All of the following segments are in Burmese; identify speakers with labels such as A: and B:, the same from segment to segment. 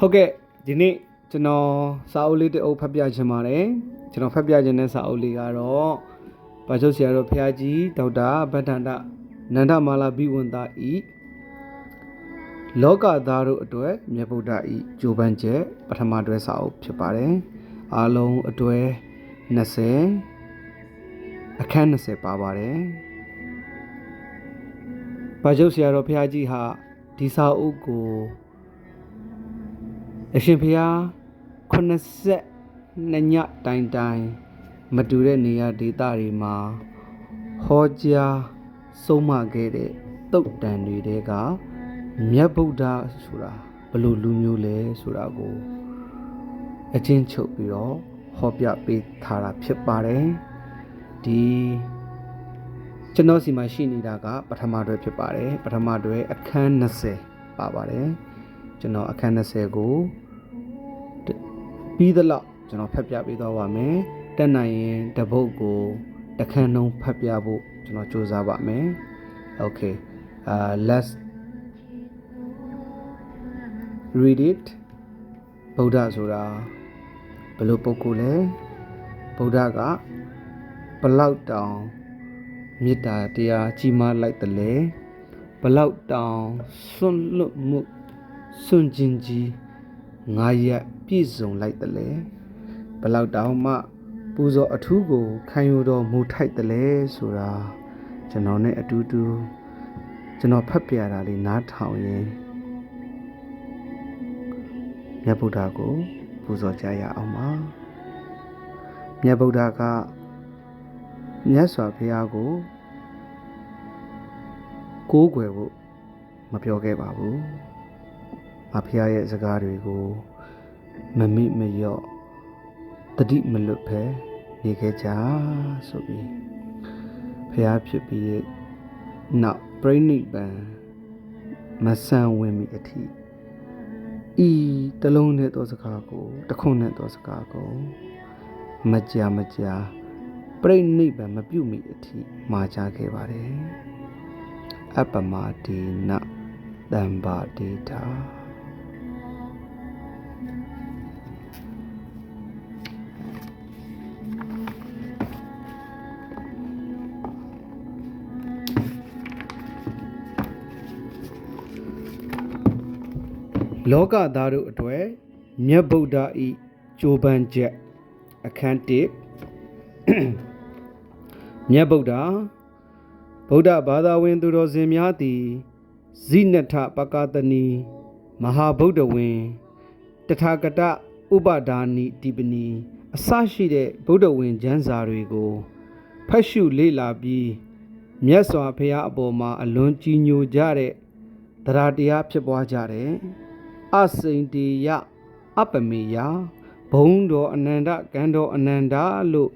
A: ဟုတ်ကဲ့ဒီနေ့ကျွန်တော်စာအုပ်လေးတစ်အုပ်ဖတ်ပြချင်ပါတယ်ကျွန်တော်ဖတ်ပြခြင်းတဲ့စာအုပ်လေးကတော့ဘာချုပ်ဆရာတော်ဘုရားကြီးဒေါက်တာဗတ္တန္တနန္ဒမာလာဘိဝန္တဤလောကသားတို့အတွက်မြတ်ဗုဒ္ဓဤကြိုးပမ်းချက်ပထမတွဲစာအုပ်ဖြစ်ပါတယ်အားလုံးအတွဲ20အခန်း20ပါပါတယ်ဘာချုပ်ဆရာတော်ဘုရားကြီးဟာဒီစာအုပ်ကိုအရှင်ဘုရား82ညတိုင်မတူတဲ့နေရာဒေသတွေမှာဟောကြားဆုံးမခဲ့တဲ့သုတ်တန်တွေတဲကမြတ်ဗုဒ္ဓဆိုတာဘလို့လူမျိုးလဲဆိုတာကိုအချင်းချုပ်ပြီးတော့ဟောပြပေးထားတာဖြစ်ပါတယ်ဒီကျွန်တော်စီမှာရှိနေတာကပထမတွဲဖြစ်ပါတယ်ပထမတွဲအခန်း20ပါပါတယ်ကျွန်တော်အခန်း20ကိုပြီးသလောက်ကျွန်တော်ဖတ်ပြပေးသွားပါမယ်တက်နိုင်ရင်တပုတ်ကိုတစ်ခန်းလုံးဖတ်ပြဖို့ကျွန်တော်စူးစမ်းပါမယ် Okay let's read it ဗုဒ္ဓဆိုတာဘယ်လိုပုဂ္ဂိုလ်လဲဗုဒ္ဓကဘလောက်တောင်မေတ္တာတရားကြီးမားလိုက်တယ်လေဘလောက်တောင်စွန့်လွတ်မှုစွန့်ကျင်ကြီးငါရက်ပြည့်စုံလိုက်တယ်လေဘလောက်တောင်မှပူဇော်အထူးကိုခံယူတော်မူထိုက်တယ်လေဆိုတာကျွန်တော်နဲ့အတူတူကျွန်တော်ဖတ်ပြတာလေးနားထောင်ရင်မြတ်ဗုဒ္ဓကိုပူဇော်ကြရအောင်ပါမြတ်ဗုဒ္ဓကမြတ်စွာဘုရားကိုကိုးကွယ်ဖို့မပြောခဲ့ပါဘူးအဖေရဲ့စကားတွေကိုမမိမလျော့တတိမလွတ်ဖဲနေခဲ့ကြဆိုပြီးဖះဖြစ်ပြီးနောက်ပြိဋိဘံမဆန်ဝင်မိအထိဤတလုံးနဲ့သောစကားကိုတခုနဲ့သောစကားကိုမကြာပြိဋိဘံမပြုတ်မိအထိမှာချခဲ့ပါတယ်အပမဒေနတံပါဒေတာလောကသားတို့အတွက်မြတ်ဗုဒ္ဓဤကြိုးပမ်းချက်အခန်း1မြတ်ဗုဒ္ဓဘာသာဝင်သူတော်စင်များသည်ဇိနထပကသနီမဟာဗုဒ္ဓဝင်တထာဂတဥပဒါနိတိပနီအစရှိတဲ့ဗုဒ္ဓဝင်ကျမ်းစာတွေကိုဖတ်ရှုလေ့လာပြီးမြတ်စွာဘုရားအပေါ်မှာအလွန်ကြည်ညိုကြတဲ့တရားတရားဖြစ်ပွားကြတယ်အစိန်တေယအပမေယဘုံတော်အနန္တကံတော်အနန္တလို့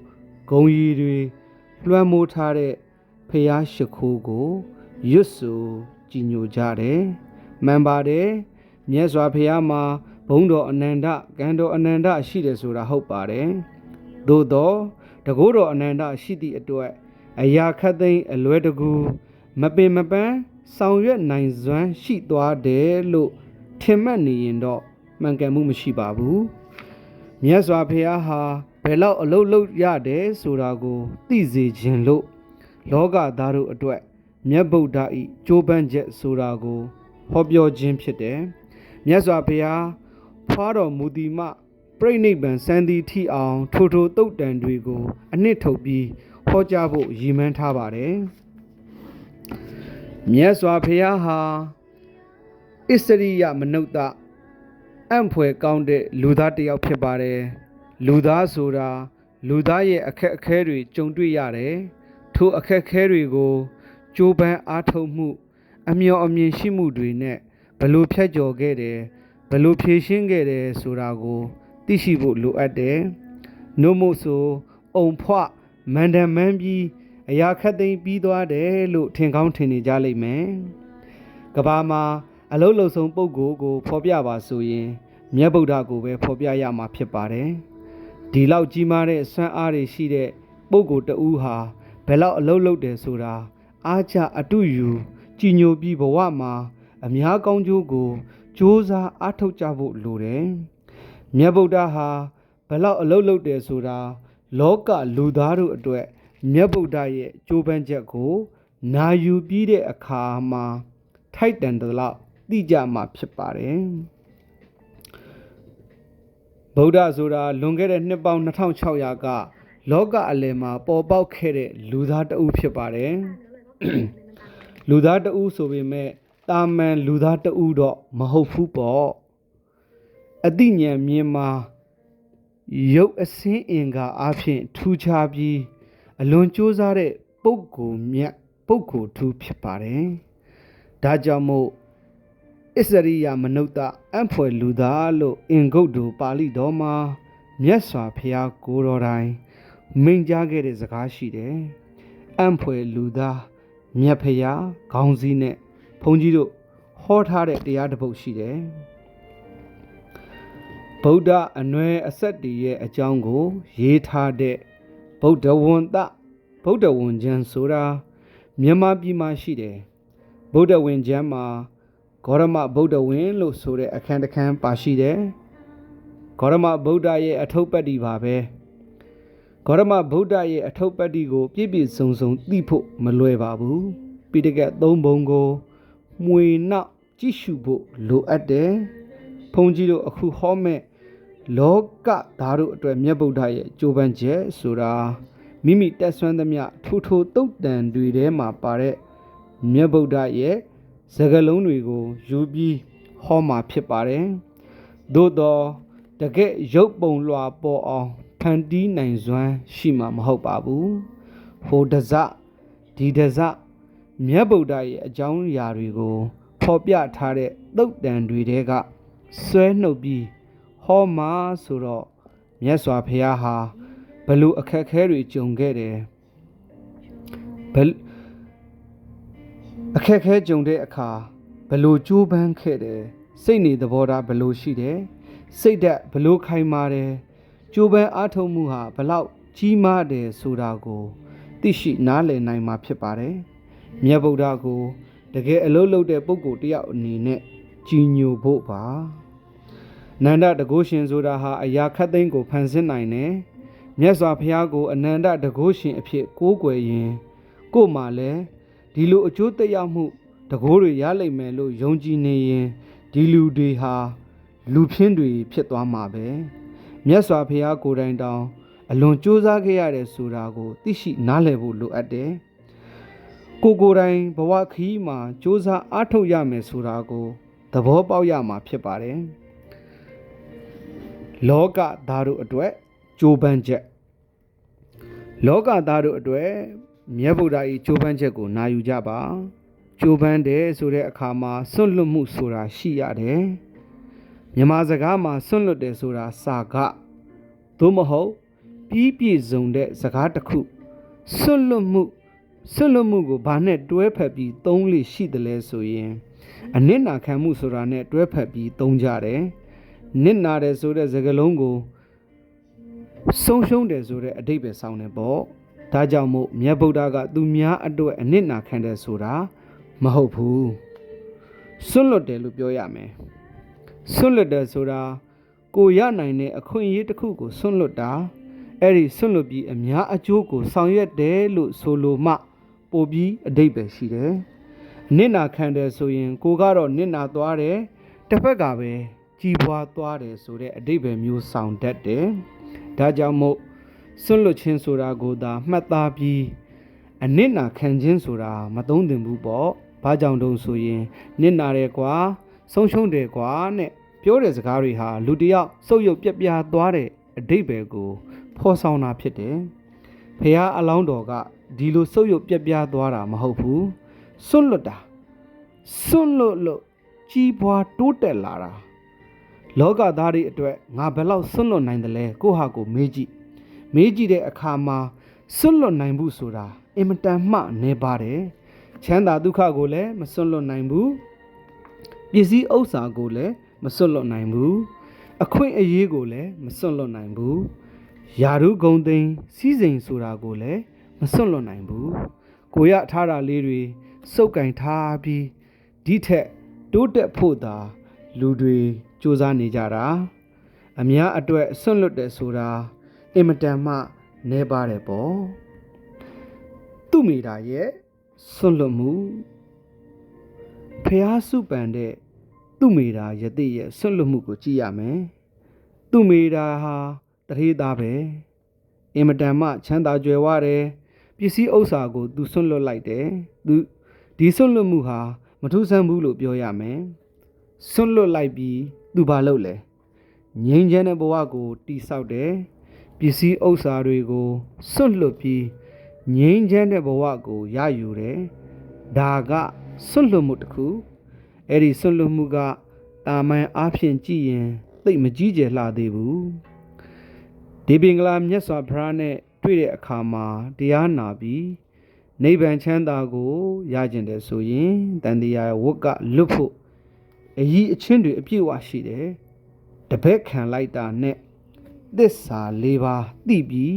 A: ဂုံရီတွေလွှမ်းမိုးထားတဲ့ဖျားရှိခိုးကိုရွတ်ဆိုကြည်ညိုကြတယ်မှန်ပါတယ်မြတ်စွာဘုရားမှာဘုံတော်အနန္တကံတော်အနန္တရှိတယ်ဆိုတာဟုတ်ပါတယ်သို့တော့တကုတော်အနန္တရှိသည့်အတွက်အရာခတ်သိမ်းအလွဲတကူမပင်မပန်းဆောင်ရွက်နိုင်စွမ်းရှိသွားတယ်လို့ထင်မှတ်နေရင်တော့မှန်ကန်မှုမရှိပါဘူးမြတ်စွာဘုရားဟာဘယ်လောက်အလုပ်လုပ်ရတယ်ဆိုတာကိုသိစေခြင်းလို့လောကသားတို့အတွက်မြတ်ဗုဒ္ဓဤကြိုးပမ်းချက်ဆိုတာကိုဟောပြောခြင်းဖြစ်တယ်မြတ်စွာဘုရားဖွားတော်မူသည်မှပြိဋိဘံစံသည်ထီအောင်ထိုသုတ်တန်တွေကိုအနှစ်ထုတ်ပြီးဟောကြားဖို့ရည်မှန်းထားပါတယ်မြတ်စွာဘုရားဟာဣစရိယမနုဿအံ့ဖွယ်ကောင်းတဲ့လူသားတစ်ယောက်ဖြစ်ပါတယ်လူသားဆိုတာလူသားရဲ့အခက်အခဲတွေကြုံတွေ့ရတယ်ထိုအခက်အခဲတွေကိုကြိုးပမ်းအားထုတ်မှုအမျှော်အမြင်ရှိမှုတွေနဲ့ဘယ်လိုဖြတ်ကျော်ခဲ့တယ်ဘယ်လိုဖြေရှင်းခဲ့တယ်ဆိုတာကိုသိရှိဖို့လိုအပ်တယ်နို့မို့ဆိုအုံဖွမန္တန်မန်းပြီးအရာခတ်သိမ်းပြီးသွားတယ်လို့ထင်ကောင်းထင်နေကြလိမ့်မယ်ကဘာမှာအလုံးလုံးဆုံးပုဂ္ဂိုလ်ကိုဖော်ပြပါဆိုရင်မြတ်ဗုဒ္ဓကိုပဲဖော်ပြရမှာဖြစ်ပါတယ်ဒီလောက်ကြီးမားတဲ့စွမ်းအားတွေရှိတဲ့ပုဂ္ဂိုလ်တဦးဟာဘယ်လောက်အလုံးလုံးတယ်ဆိုတာအားချအတုယူကြည်ညိုပြီးဘဝမှာအများကောင်းကျိုးကို ကြိုးစားအားထုတ်ကြဖို့လိုတယ်မြတ်ဗုဒ္ဓဟာဘလောက်အလုပ်လုပ်တယ်ဆိုတာလောကလူသားတို့အတွက်မြတ်ဗုဒ္ဓရဲ့ကြိုးပမ်းချက်ကိုနာယူပြီးတဲ့အခါမှာထိုက်တန်တယ်လို့သိကြမှာဖြစ်ပါတယ်ဗုဒ္ဓဆိုတာလွန်ခဲ့တဲ့နှစ်ပေါင်း2600ကလောကအလယ်မှာပေါ်ပေါက်ခဲ့တဲ့လူသားတဦးဖြစ်ပါတယ်လူသားတဦးဆိုပေမဲ့တာမန်လူသားတဦးတော့မဟုတ်ဘူးပေါ့အသိဉာဏ်မြင်မှာရုပ်အစင်းအင်္ဂါအဖြစ်ထူခြားပြီးအလွန်ကြိုးစားတဲ့ပုဂ္ဂိုလ်မြတ်ပုဂ္ဂိုလ်ထူဖြစ်ပါတယ်ဒါကြောင့်မို့အစ္စရိယမနုဿအံ့ဖွယ်လူသားလို့အင်္ဂုတ္တပါဠိတော်မှာမြတ်စွာဘုရားကိုယ်တော်တိုင်မိန့်ကြားခဲ့တဲ့စကားရှိတယ်အံ့ဖွယ်လူသားမြတ်ဘုရားခေါင်းစည်းနဲ့ဘုန်းကြီးတို့ဟောထားတဲ့တရားတစ်ပုဒ်ရှိတယ်ဗုဒ္ဓအနွယ်အဆက်တည်းရဲ့အကြောင်းကိုရေးထားတဲ့ဗုဒ္ဓဝန်ကျမ်းဆိုတာမြန်မာပြည်မှာရှိတယ်ဗုဒ္ဓဝန်ကျမ်းမှာဂေါရမဗုဒ္ဓဝင်လို့ဆိုတဲ့အခန်းတစ်ခန်းပါရှိတယ်ဂေါရမဗုဒ္ဓရဲ့အထုပ္ပတ္တိပါပဲဂေါရမဗုဒ္ဓရဲ့အထုပ္ပတ္တိကိုပြည့်ပြည့်စုံစုံသိဖို့မလွယ်ပါဘူးပိဋကတ်၃ပုံကိုမှွေနောက်ကြည့်ရှုဖို့လိုအပ်တယ်ဘုန်းကြီးတို့အခုဟောမဲ့လောကသားတို့အတွက်မြတ်ဗုဒ္ဓရဲ့ကြိုးပမ်းချက်ဆိုတာမိမိတက်ဆွမ်းသမျှထိုတုတ်တန်တွေထဲမှာပါတဲ့မြတ်ဗုဒ္ဓရဲ့စကားလုံးတွေကိုယူပြီးဟောမှာဖြစ်ပါတယ်သို့တော့တကယ်ရုပ်ပုံလွှာပေါ်အောင်ဖန်တီးနိုင်စွမ်းရှိမှာမဟုတ်ပါဘူးဟိုတစဒီတစမြတ်ဗုဒ္ဓရဲ့အကြောင်းအရာတွေကိုဖော်ပြထားတဲ့သုတ်တန်တွေထဲကဆွဲနှုတ်ပြီးဟောမှာဆိုတော့မြတ်စွာဘုရားဟာဘလို့အခက်ခဲတွေကြုံခဲ့တယ်အခက်ခဲကြုံတဲ့အခါဘလို့ကြိုးပမ်းခဲ့တယ်စိတ်နေသဘောထားဘလို့ရှိတယ်စိတ်ဓာတ်ဘလို့ခိုင်မာတယ်ကြိုးပမ်းအားထုတ်မှုဟာဘလောက်ကြီးမားတယ်ဆိုတာကိုသိရှိနားလည်နိုင်မှာဖြစ်ပါတယ်မြတ်ဗုဒ္ဓကိုတကယ်အလုပ်လုပ်တဲ့ပုဂ္ဂိုလ်တယောက်အနေနဲ့ကြီးညိုဖို့ပါနန္ဒတကုရှင်ဆိုတာဟာအရာခတ်သိမ်းကိုဖန်ဆင်းနိုင်တယ်မြတ်စွာဘုရားကိုအနန္တတကုရှင်အဖြစ်ကိုးကွယ်ရင်ကို့မှာလည်းဒီလိုအကျိုးသက်ရောက်မှုတကိုးတွေရလိမ့်မယ်လို့ယုံကြည်နေရင်ဒီလူတွေဟာလူဖြင်းတွေဖြစ်သွားမှာပဲမြတ်စွာဘုရားကိုယ်တိုင်တောင်အလွန်ကြိုးစားခဲ့ရတယ်ဆိုတာကိုသိရှိနားလည်ဖို့လိုအပ်တယ်ကိုယ်တိုင်ဘဝခရီးမှာကြိုးစားအားထုတ်ရမယ်ဆိုတာကိုသဘောပေါက်ရမှာဖြစ်ပါတယ်လောကသားတို့အတွက်ကြိုးပမ်းချက်လောကသားတို့အတွက်မြတ်ဗုဒ္ဓ၏ကြိုးပမ်းချက်ကိုနာယူကြပါကြိုးပမ်းတယ်ဆိုတဲ့အခါမှာစွန့်လွတ်မှုဆိုတာရှိရတယ်မြန်မာစကားမှာစွန့်လွတ်တယ်ဆိုတာစာကသို့မဟုတ်ပြီးပြည့်စုံတဲ့စကားတစ်ခုစွန့်လွတ်မှုကိုဘာနဲ့တွဲဖက်ပြီးသုံးလို့ရှိတယ်လဲဆိုရင်အနစ်နာခံမှုဆိုတာနဲ့တွဲဖက်ပြီးသုံးကြတယ်နစ်နာတယ်ဆိုတဲ့စကားလုံးကိုဆုံးရှုံးတယ်ဆိုတဲ့အဓိပ္ပာယ်ဆောင်တယ်ပေါ့ဒါကြောင့်မို့မြတ်ဗုဒ္ဓကသူများအတွက်အနစ်နာခံတယ်ဆိုတာမဟုတ်ဘူးစွန့်လွတ်တယ်လို့ပြောရမယ်စွန့်လွတ်တယ်ဆိုတာကိုရနိုင်တဲ့အခွင့်အရေးတစ်ခုကိုစွန့်လွတ်တာအဲ့ဒီစွန့်လွတ်ပြီးအများအကျိုးကိုဆောင်ရွက်တယ်လို့ဆိုလိုမှပိုပြီးအဓိပ္ပာယ်ရှိတယ်နစ်နာခံတယ်ဆိုရင်ကိုကတော့နစ်နာသွားတယ်တစ်ဖက်ကပဲကြီးပွားသွားတယ်ဆိုတဲ့အဓိပ္ပာယ်မျိုးဆောင်တတ်တယ်ဒါကြောင့်မို့စွန့်လွတ်ခြင်းဆိုတာကိုသာမှတ်သားပြီးအနစ်နာခံခြင်းဆိုတာမသုံးသင့်ဘူးပေါ့ဘာကြောင့်တုံးဆိုရင်နစ်နာတယ်ကွာဆုံးရှုံးတယ်ကွာနဲ့ပြောတဲ့စကားတွေဟာလူတယောက်စုပ်ယုပ်ပြက်ပြားသွားတဲ့အဓိပ္ပာယ်ကိုဖော်ဆောင်တာဖြစ်တယ်ဖះအလောင်းတော်ကဒီလိုစုပ်ယုပ်ပြက်ပြားသွားတာမဟုတ်ဘူးစွန့်လွတ်တာစွန့်လွတ်လို့ကြီးပွားတိုးတက်လာတာလောကသားတွေအတွက်ငါဘယ်လောက်စွန့်လွတ်နိုင်တယ်လဲကိုဟာကိုမေးကြည့်တဲ့အခါမှာစွန့်လွတ်နိုင်ဘူးဆိုတာအင်မတန်မှနေပါတယ်ချမ်းသာဒုက္ခကိုလည်းမစွန့်လွတ်နိုင်ဘူးပစ္စည်းဥစ္စာကိုလည်းမစွန့်လွတ်နိုင်ဘူးအခွင့်အရေးကိုလည်းမစွန့်လွတ်နိုင်ဘူးယာရုဂုံသိမ်းစီးစိမ်ဆိုတာကိုလည်းမစွန့်လွတ်နိုင်ဘူးကိုရထားတာလေးတွေစုပ်ကင်ထားပြီးဒီထက်တိုးတက်ဖို့သာ လူတွေစူးစမ်းနေကြတာအများအတွက်ဆွန့်လွတ်တယ်ဆိုတာအင်မတန်မှနဲပါတယ်ပေါ့သူမိတာရဲ့ဆွန့်လွတ်မှုဖျားစုပန်တဲ့သူမိတာယတိရဲ့ဆွန့်လွတ်မှုကိုကြည့်ရမယ်သူမိတာဟာတထေးသားပဲအင်မတန်မှချမ်းသာကြွယ်ဝတယ်ပစ္စည်းဥစ္စာကိုသူဆွန့်လွတ်လိုက်တယ်သူဒီဆွန့်လွတ်မှုဟာမထူးဆန်းဘူးလို့ပြောရမယ်ဆွန့်လွတ်လိုက်ပြီးသူဘာလုပ်လဲငြိမ်းချမ်းတဲ့ဘဝကိုတိဆောက်တယ်ပစ္စည်းဥစ္စာတွေကိုဆွန့်လွတ်ပြီးငြိမ်းချမ်းတဲ့ဘဝကိုရယူတယ်ဒါကဆွန့်လွတ်မှုတစ်ခုအဲ့ဒီဆွန့်လွတ်မှုကတာမန်အားဖြင့်ကြည့်ရင်သိပ်မကြီးကျယ်လှသေးဘူးဒီပင်္ဂလာမြတ်စွာဘုရားနဲ့တွေ့တဲ့အခါမှာတရားနာပြီးနိဗ္ဗာန်ချမ်းသာကိုရကျင်တယ်ဆိုရင်တန်တရားဝတ်ကလွတ်ဖို့အရေးအချင်းတွေအပြည့်အဝရှိတယ်တပည့်ခံလိုက်တာနဲ့သစ္စာ၄ပါးသိပြီး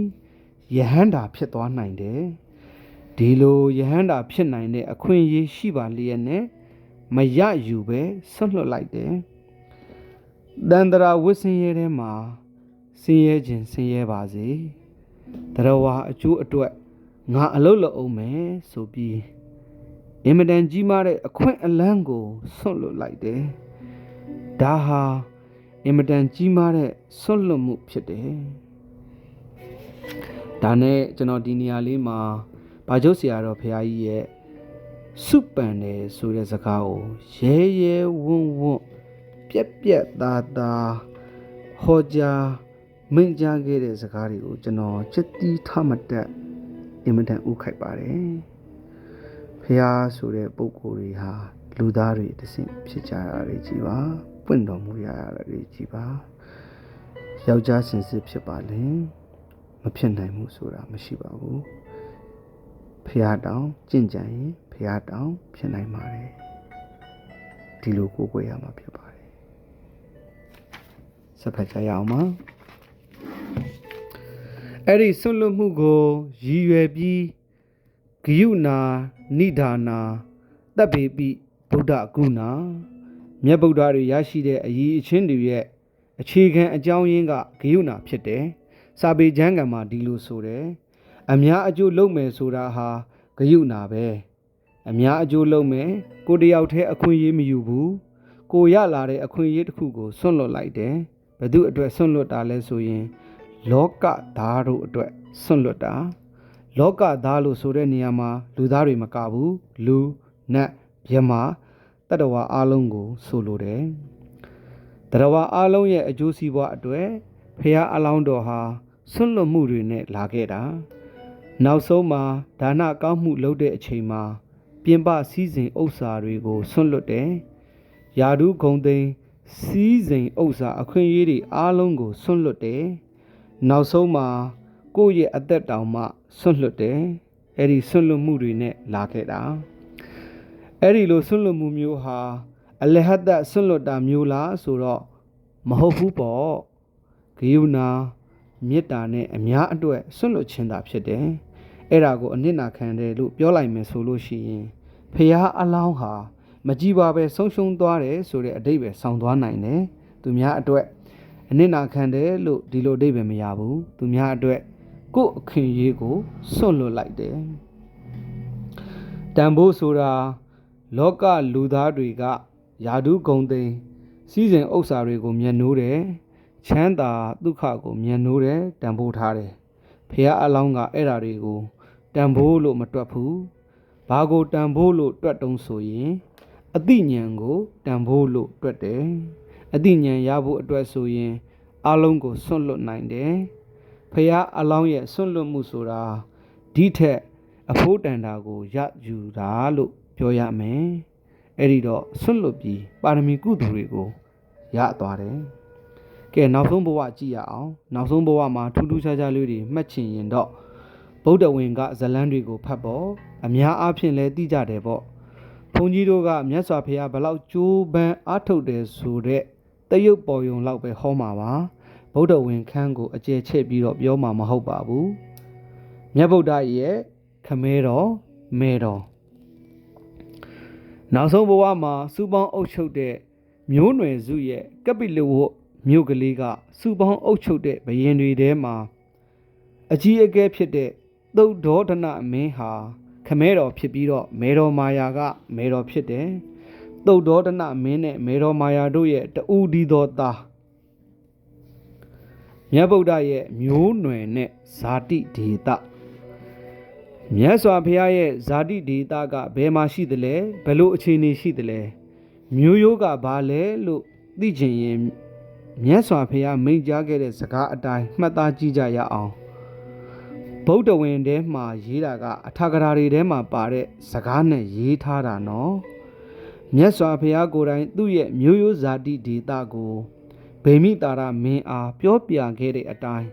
A: ယဟန္တာဖြစ်သွားနိုင်တယ်ဒီလိုယဟန္တာဖြစ်နိုင်တဲ့အခွင့်အရေးရှိပါလျက်နဲ့မရယူပဲဆွတ်လွတ်လိုက်တယ်တန်တရာဝိစင်ရဲထဲမှာဆင်းရဲခြင်းဆင်းရဲပါစေတရဝါအကျိုးအတွက်ငါအလုပ်လုပ်အောင်မယ်ဆိုပြီးအင်မတန်ကြီးမားတဲ့အခွင့်အလမ်းကိုဆွတ်လွတ်လိုက်တယ်ဒါဟာအင်မတန်ကြီးမားတဲ့ဆွတ်လွတ်မှုဖြစ်တယ်ဒါနဲ့ကျွန်တော်ဒီနေရာလေးမှာဘာကျုပ်ဆရာတော်ဘုရားကြီးရဲ့စုပန်တယ်ဆိုတဲ့စကားကိုရဲရဲဝံ့ဝံ့ပြက်ပြက်သားသားဟောကြားမိန့်ကြားခဲ့တဲ့စကားတွေကိုကျွန်တော်ချစ်တီးထမတက်အင်မတန်ဥခိုက်ပါတယ်ဖះဆိုတဲ့ပုဂ္ဂိုလ်တွေဟာလူသားတွေတဆင့်ဖြစ်ကြတာတွေကြီးပါပွင့်တော်မူရတာတွေကြီးပါယောက်ျားစင်စစ်ဖြစ်ပါလေမဖြစ်နိုင်ဘူးဆိုတာမရှိပါဘူးဖះတောင်ကြင့်ကြံရင်ဖះတောင်ဖြစ်နိုင်ပါတယ်ဒီလိုကိုယ်ကိုယ်ရမှာဖြစ်ပါတယ်စဖတ်ကြရအောင်ပါအဲ့ဒီဆွလွတ်မှုကိုရည်ရွယ်ပြီးဂယုဏနိဒာနာတပ်ပေပိဗုဒ္ဓကုဏမြတ်ဗုဒ္ဓတွေရရှိတဲ့အရေးအချင်းတွေရဲ့အခြေခံအကြောင်းရင်းကဂယုဏဖြစ်တယ်စာပေကျမ်းဂန်မှာဒီလိုဆိုတယ်အများအကျိုးလုပ်မယ်ဆိုတာဟာဂယုဏပဲအများအကျိုးလုပ်မယ်ကိုတယောက်တည်းအခွင့်အရေးမယူဘူးကိုရလာတဲ့အခွင့်အရေးတစ်ခုကိုဆွန့်လွတ်လိုက်တယ်ဘယ်သူအတွက်ဆွန့်လွတ်တာလဲဆိုရင်လောကသားတို့အတွက်ဆွန့်လွတ်တာလောကသားလို့ဆိုတဲ့နေရာမှာလူသားတွေမကဘူးလူနတ်မြမတတဝါအလုံးကိုဆိုလိုတယ်တတဝါအလုံးရဲ့အကျိုးစီးပွားအတွက်ဖះအလောင်းတော်ဟာဆွန့်လွတ်မှုတွေနဲ့လာခဲ့တာနောက်ဆုံးမှာဒါနကောင်းမှုလုပ်တဲ့အချိန်မှာပြင်ပစည်းစိမ်ဥစ္စာတွေကိုဆွန့်လွတ်တယ်ယာဓုဂုံသိမ်းစည်းစိမ်ဥစ္စာအခွင့်အရေးတွေအားလုံးကိုဆွန့်လွတ်တယ်နောက်ဆုံးမှာကိုယ့်ရဲ့အသက်တောင်မှဆွန့်လွတ်တယ်အဲ့ဒီဆွန့်လွတ်မှုတွေနဲ့လာခဲ့တာအဲ့ဒီလိုဆွန့်လွတ်မှုမျိုးဟာအလဟတဆွန့်လွတ်တာမျိုးလားဆိုတော့မဟုတ်ဘူးပေါ့ဂယုဏမေတ္တာနဲ့အများအတွက်ဆွန့်လွတ်ခြင်းသာဖြစ်တယ်အဲ့ဒါကိုအနစ်နာခံတယ်လို့ပြောလိုက်မယ်ဆိုလို့ရှိရင်ဖះအလောင်းဟာမကြည်ပါပဲဆုံးရှုံးသွားတယ်ဆိုတဲ့အဓိပ္ပာယ်ဆောင်သွားနိုင်တယ်သူများအတွက်အနစ်နာခံတယ်လို့ဒီလိုအဓိပ္ပာယ်မရဘူးသူများအတွက်ကိုယ့်အခွင့်အရေးကိုဆွန့်လွတ်လိုက်တယ်တန်ဖိုးဆိုတာလောကလူသားတွေကယာဓုဂုံသိမ်းစီးစိမ်ဥစ္စာတွေကိုမျက်နှိုးတယ်ချမ်းသာဒုက္ခကိုမျက်နှိုးတယ်တန်ဖိုးထားတယ်ဖះအလောင်းကအဲ့ဓာတွေကိုတန်ဖိုးလို့မတွက်ဘူးဘာကိုတန်ဖိုးလို့တွက်တုံးဆိုရင်အသိဉာဏ်ကိုတန်ဖိုးလို့တွက်တယ်အသိဉာဏ်ရဖို့အတွက်ဆိုရင်အလုံးကိုဆွန့်လွတ်နိုင်တယ်ဖះအလောင်းရဲ့ဆွန့်လွတ်မှုဆိုတာဒီထက်အဖို့တန်တာကိုရယူတာလို့ပြောရမယ်အဲ့ဒီတော့ဆွန့်လွတ်ပြီးပါရမီကုသိုလ်တွေကိုရသွားတယ်ကဲနောက်ဆုံးဘဝကြည့်ရအောင်နောက်ဆုံးဘဝမှာထူးထူးခြားခြားလေးတွေမှတ်ချင်ရင်တော့ဗုဒ္ဓဝင်ကဇလန်းတွေကိုဖတ်ဖို့အများအားဖြင့်လည်းသိကြတယ်ပေါ့ဘုန်းကြီးတို့ကမြတ်စွာဘုရားဘလောက်ကြိုးပမ်းအားထုတ်တယ်ဆိုတဲ့တရုပ်ပေါ်ယုံလောက်ပဲဟောမှာပါဗုဒ္ဓဝင်ခန်းကိုအကျယ်ချဲ့ပြီးတော့ပြောမှာမဟုတ်ပါဘူးမြတ်ဗုဒ္ဓရဲ့ခမဲတော်မဲတော်နောက်ဆုံးဘဝမှာစူပေါင်းအုပ်ချုပ်တဲ့ မျိုးနွယ်စုရဲ့ကပိလဝတ်မြို့ကလေးကစုပေါင်းအုပ်ချုပ်တဲ့ဘရင်တွေထဲမှာအကြီးအကဲဖြစ်တဲ့သုဒ္ဓောဒနမင်းဟာခမဲတော်ဖြစ်ပြီးတော့မေတော်မာယာကမေတော်ဖြစ်တယ်သုဒ္ဓောဒနမင်းနဲ့မေတော်မာယာတို့ရဲ့တူဒီသောသားမြတ်ဗုဒ္ဓရဲ့မျိုးနွယ်နဲ့ဇာတိဒေသမြတ်စွာဘုရားရဲ့ဇာတိဒေသကဘယ်မှာရှိသလဲဘယ်လိုအခြေအနေရှိသလဲမျိုးရိုးကဘာလဲလို့သိချင်ရင်မြတ်စွာဘုရားမိန့်ကြားခဲ့တဲ့စကားအတိုင်းမှတ်သားကြည့်ကြရအောင်ဗုဒ္ဓဝင်ထဲမှာရေးတာကအထာဂရာတွေထဲမှာပါတဲ့စကားနဲ့ရေးထားတာနော်မြတ်စွာဘုရားကိုယ်တိုင်သူ့ရဲ့မျိုးရိုးဇာတိဒေသကိုဗေမိတာရမင်းအားပြောပြခဲ့တဲ့အတိုင်း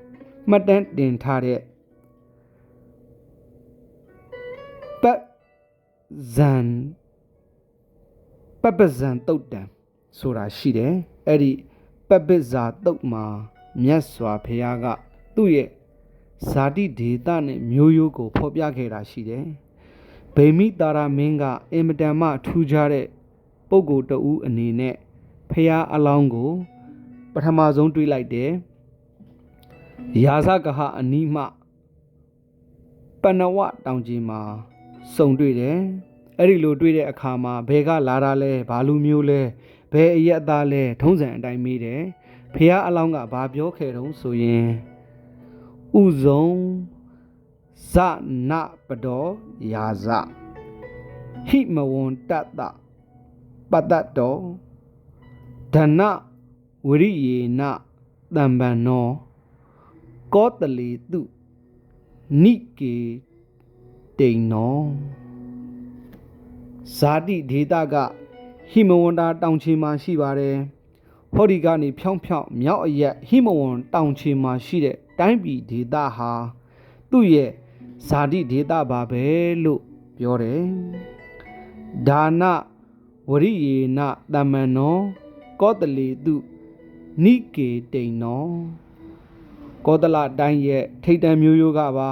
A: မှတ်တမ်းတင်ထားတဲ့ပပဇံတုတ်တံဆိုတာရှိတယ်အဲ့ဒီပပဇာတုတ်မှာမြတ်စွာဘုရားကသူ့ရဲ့ဇာတိဒေသနဲ့မျိုးရိုးကိုဖော်ပြခဲ့တာရှိတယ်ဗေမိတာရမင်းကအင်မတန်မှထူးခြားတဲ့ပုဂ္ဂိုလ်တဦးအနေနဲ့ဘုရားအလောင်းကိုပထမဆုံးတွေ့လိုက်တယ်ရာဇဂဟအနီးမှပဏဝတောင်ကြီးမှာစုံတွေ့တယ်အဲ့ဒီလိုတွေ့တဲ့အခါမှာဘယ်ကလာတာလဲဘာလူမျိုးလဲဘယ်အရက်သားလဲထုံးစံအတိုင်းမေးတယ်ဖះအလောင်းကဘာပြောခဲ့တုံးဆိုရင်ဥဇုံဇနပဒောယာဇဟိမဝန္တတပတ္တတောဒနဝရိယေနတံပန္နောကောတလေတုနိကေတိန်နောဇာတိဒေသကဟိမဝန္တာတောင်ချေမှာရှိပါတယ်ဟောဒီကနေဖြောင်းမြောက်အရက်ဟိမဝန္တောင်ချေမှာရှိတဲ့တိုင်းပြည်ဒေသဟာသူ့ရဲ့ဇာတိဒေသပါပဲလို့ပြောတယ်ဒါနဝရိယေနတမ္မန္နောကောတလေတုနိကေတိန်နောကောသလတိုင်းရဲ့ထိတ်တန့်မျိုးရိုးကပါ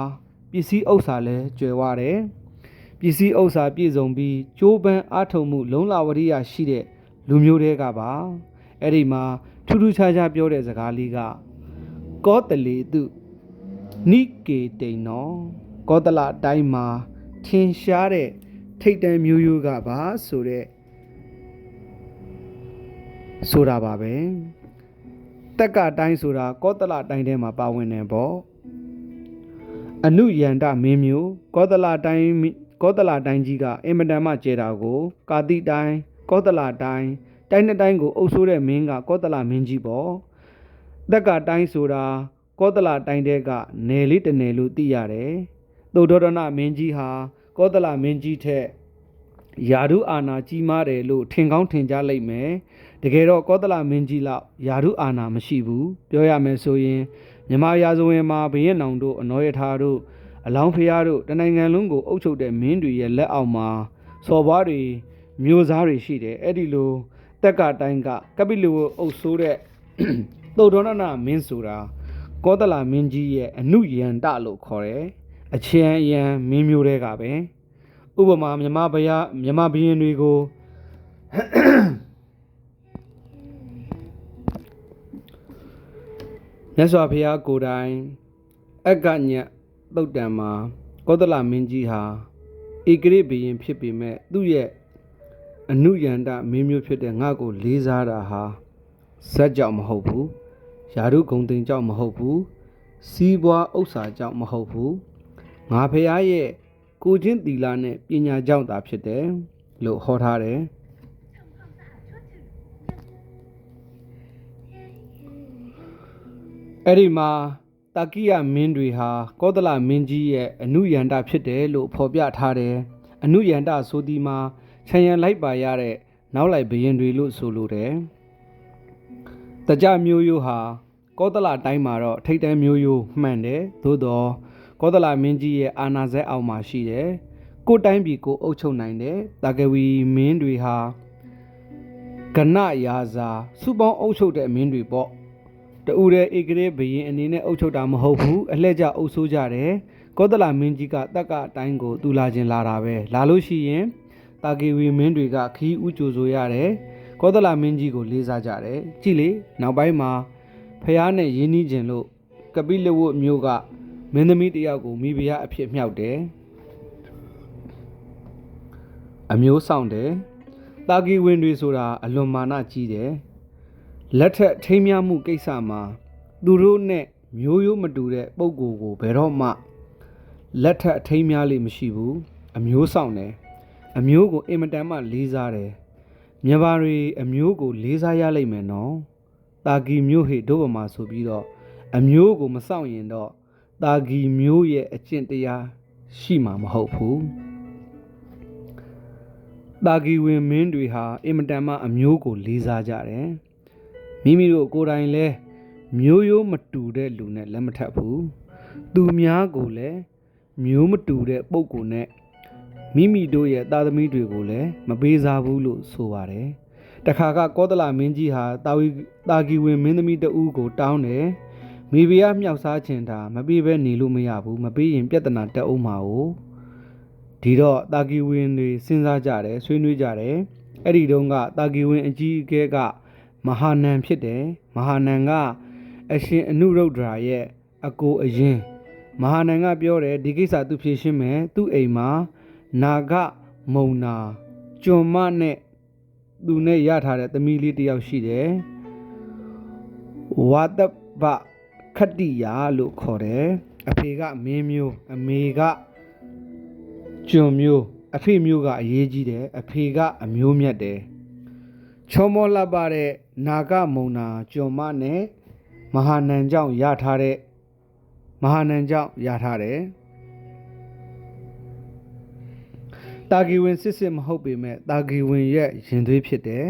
A: ပစ္စည်းဥစ္စာလဲကျွယ်ဝတယ်ပစ္စည်းဥစ္စာပြည့်စုံပြီးကျိုးပန်းအားထုတ်မှုလုံလဝရိယရှိတဲ့လူမျိုးတွေကပါအဲ့ဒီမှာထူးထူးခြားခြားပြောတဲ့စကားလေးကကောတလေတုနိကေတိန်နောကောသလတိုင်းမှာထင်ရှားတဲ့ထိတ်တန့်မျိုးရိုးကပါဆိုတာပါပဲတက်ကတိုင်းဆိုတာကောသလတိုင်းထဲမှာပါဝင်တယ်ပေါ့အနုယန္တမင်းမျိုးကောသလတိုင်းကြီးကအင်မတန်မှကျဲတာကိုကာတိတိုင်းကောသလတိုင်းနှစ်တိုင်းကိုအုပ်ဆိုးတဲ့မင်းကကောသလမင်းကြီးပေါ့တက်ကတိုင်းဆိုတာကောသလတိုင်းတဲကနယ်လေးတစ်နယ်လို့သိရတယ်သုဒ္ဓောဒနမင်းကြီးဟာကောသလမင်းကြီးထက်ယာရုအာနာကြီးမားတယ်လို့ထင်ကောင်းထင်ကြလိမ့်မယ်တကယ်တော့ကောသလမင်းကြီးလောက်ယာရုအာနာမရှိဘူးပြောရမယ်ဆိုရင်မြမရာဇဝင်မှာဘုရင်နောင်တို့အနောယထာတို့အလောင်းဖျားတို့တနိုင်ငံလုံးကိုအုပ်ချုပ်တဲ့မင်းတွေရဲ့လက်အောက်မှာစော်ဘွားတွေမျိုးစားတွေရှိတယ်အဲ့ဒီလိုတက်ကတိုင်းကကပိလဝအုပ်ဆိုးတဲ့သုဒ္ဓောဒနမင်းဆိုတာကောသလမင်းကြီးရဲ့အနုယန္တလို့ခေါ်တယ်အချမ်းအယံမင်းမျိုးတွေကပဲဥပမာမြမဘုရင်တွေကိုမြတ်စွာဘုရားကိုယ်တိုင်အက္ကညတ်သုတ်တံမှာကောသလမင်းကြီးဟာဧကရိဘုရင်ဖြစ်ပေမဲ့သူ့ရဲ့အနုယန္တမင်းမျိုးဖြစ်တဲ့ငါကိုလေးစားတာဟာဇက်ကြောင့်မဟုတ်ဘူးယာရုဂုံတင်ကြောင့်မဟုတ်ဘူးစီးပွားဥစ္စာကြောင့်မဟုတ်ဘူးငါဖရားရဲ့ကိုချင်းသီလနဲ့ပညာကြောင့်သာဖြစ်တယ်လို့ဟောထားတယ်အဲ့ဒီမှာတာကိယမင်းတွေဟာကောသလမင်းကြီးရဲ့အနုယန္တဖြစ်တယ်လို့ဖော်ပြထားတယ်အနုယန္တဆိုဒီမှာခြံရံလိုက်ပါရတဲ့နောက်လိုက်ဘုရင်တွေလို့ဆိုလိုတယ်တကြမျိုးရိုးဟာကောသလတိုင်းမှာတော့ထိတ်တန်းမျိုးရိုးမှန်တယ်သို့တော့ကောသလမင်းကြီးရဲ့အာဏာစက်အောက်မှာရှိတယ်ကိုတိုင်းပြည်ကိုအုပ်ချုပ်နိုင်တယ်တာကဝီမင်းတွေဟာကနရာဇာစုပေါင်းအုပ်ချုပ်တဲ့မင်းတွေပေါ့တူတဲ့ဧကရေဘုရင်အနေနဲ့အုပ်ချုပ်တာမဟုတ်ဘူးအလှည့်ကျအုပ်ဆိုးကြတယ်ကောသလမင်းကြီးကတက္ကအတိုင်းကိုတူလာခြင်းလာတာပဲလာလို့ရှိရင်တာကေဝီမင်းတွေကခီးဥကြိုဆိုရတယ် ကောသလမင်းကြီးကိုလေးစားကြတယ်ကြည်လေနောက်ပိုင်းမှာဖျားနဲ့ရင်းနှီးခြင်းလို့ကပိလဝတ်မျိုးကမင်းသမီးတယောက်ကိုမိဖုရားအဖြစ်မြှောက်တယ်အမျိုးဆောင်တယ်တာဂီဝင်တွေဆိုတာအလွန်မာနကြီးတယ်လက်ထက်ထိမ်းမြမှုကိစ္စမှာသူတို့နဲ့မျိုးရိုးမတူတဲ့ပုံကိုယ်ကိုဘယ်တော့မှလက်ထက်ထိမ်းမြလေးမရှိဘူးအမျိုးဆောင်တယ်အမျိုးကိုအင်မတန်မှလေးစားတယ်မြန်မာတွေအမျိုးကိုလေးစားရလိမ့်မယ်နော်တာဂီမျိုးဟေတို့ဗမာဆိုပြီးတော့အမျိုးကိုမဆောင်ရင်တော့တာဂီမျိုးရဲ့အကျင့်တရားရှိမှာမဟုတ်ဘူးတာဂီဝင်မင်းတွေဟာအင်မတန်မှအမျိုးကိုလေးစားကြတယ်မိမိတို့ကိုယ်တိုင်လဲမျိုးရိုးမတူတဲ့လူနဲ့လက်မထပ်ဘူးသူများကိုလည်းမျိုးမတူတဲ့ပုံကိုယ်နဲ့မိမိတို့ရဲ့သားသမီးတွေကိုလည်းမပေးစားဘူးလို့ဆိုပါတယ်တခါကကောသလမင်းကြီးဟာတာဂီဝင်မင်းသမီးတဦးကိုတောင်းတယ်မိဖုရားမြောက်စားခြင်းတာမပေးဘဲနေလို့မရဘူးမပေးရင်ပြဿနာတက်အောင်မှာ哦ဒီတော့တာဂီဝင်တွေစဉ်းစားကြတယ်ဆွေးနွေးကြတယ်အဲ့ဒီတုန်းကတာဂီဝင်အကြီးအကဲကမဟာနန်ဖြစ်တယ်မဟာနန်ကအရှင်အနုရုဒ္ဓရာရဲ့အကိုအရင်မဟာနန်ကပြောတယ်ဒီကိစ္စသူဖြေရှင်းမယ်သူ့အိမ်မှာနာဂမုံနာကျွန်မနဲ့သူနဲ့ရထားတဲ့သမီးလေးတယောက်ရှိတယ်ဝါတပခတ္တိယာလို့ခေါ်တယ်အဖေကမင်းမျိုးအမေကကျွန်မျိုးအဖေမျိုးကအရေးကြီးတယ်အဖေကအမျိုးမြတ်တယ်ချောမောလှပတဲ့နာဂမုံနာကျွန်မနဲ့မဟာနန်ကြောင့်ရထားတယ်တာဂီဝင်စစ်မဟုတ်ပေမဲ့တာဂီဝင်ရဲ့ရင်သွေးဖြစ်တယ်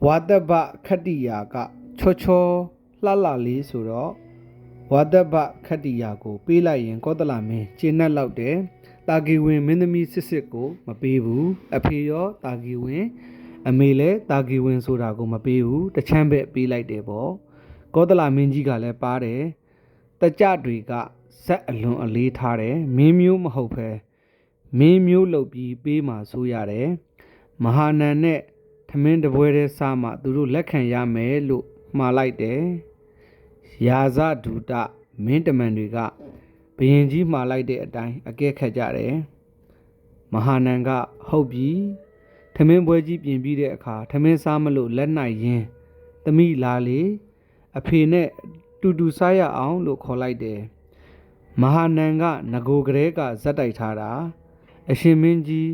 A: ဝါတပခတ္တိယာကချောလှလှလေးဆိုတော့ဝါတပခတ္တိယာကိုပေးလိုက်ရင်ကောသလမင်းကျေနပ်လောက်တယ်တာဂီဝင်မင်းသမီးစစ်ကိုမပေးဘူးအဖေရောတာဂီဝင်အမေလည်းတာဂီဝင်ဆိုတာကိုမပေးဘူးတချမ်းပဲပေးလိုက်တယ်ပေါ့ကောသလမင်းကြီးကလည်းပါတယ်တကြတွေကဇက်အလွန်အလေးထားတယ်မင်းမျိုးမဟုတ်ပဲမင်းမျိုးလုပ်ပြီးပေးမှဆိုရတယ်မဟာနန်နဲ့ထမင်းတပွဲတည်းစားမှသူတို့လက်ခံရမယ်လို့မှားလိုက်တယ်ရာဇဒုတမင်းတမန်တွေကဘယင်ကြီးမှားလိုက်တဲ့အတိုင်းအကဲခတ်ကြတယ်မဟာနန်ကဟုတ်ပြီထမင်းပွဲကြီးပြင်ပြီးတဲ့အခါထမင်းစားမလို့လက်နိုင်ရင်သမီးလာလေအဖေနဲ့တူစားရအောင်လို့ခေါ်လိုက်တယ်မဟာနန်ကငကိုကလေးကဇက်တိုက်ထားတာအရှင်မင်းကြီး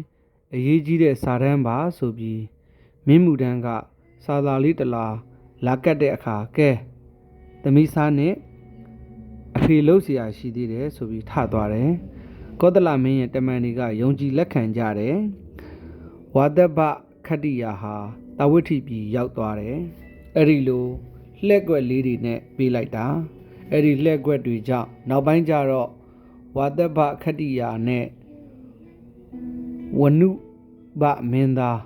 A: အရေးကြီးတဲ့စာတန်းပါဆိုပြီးမင်းမူတန်းကစာသာလေးတလားလာကတ်တဲ့အခါကဲသမီးစားနဲ့အဖေလှုပ်เสียရှိသေးတယ်ဆိုပြီးထသွားတယ်ကောသလမင်းရဲ့တမန်တွေကယုံကြည်လက်ခံကြတယ်ဝါတပခတ္တိယာဟာတဝိထိပြည်ရောက်သွားတယ်အဲ့ဒီလိုလှည့်ကွက်လေးတွေနဲ့ပေးလိုက်တာအဲ့ဒီလှည့်ကွက်တွေကြောင့်နောက်ပိုင်းကျတော့ဝါတပခတ္တိယာနဲ့ဝနုဘမင်းသား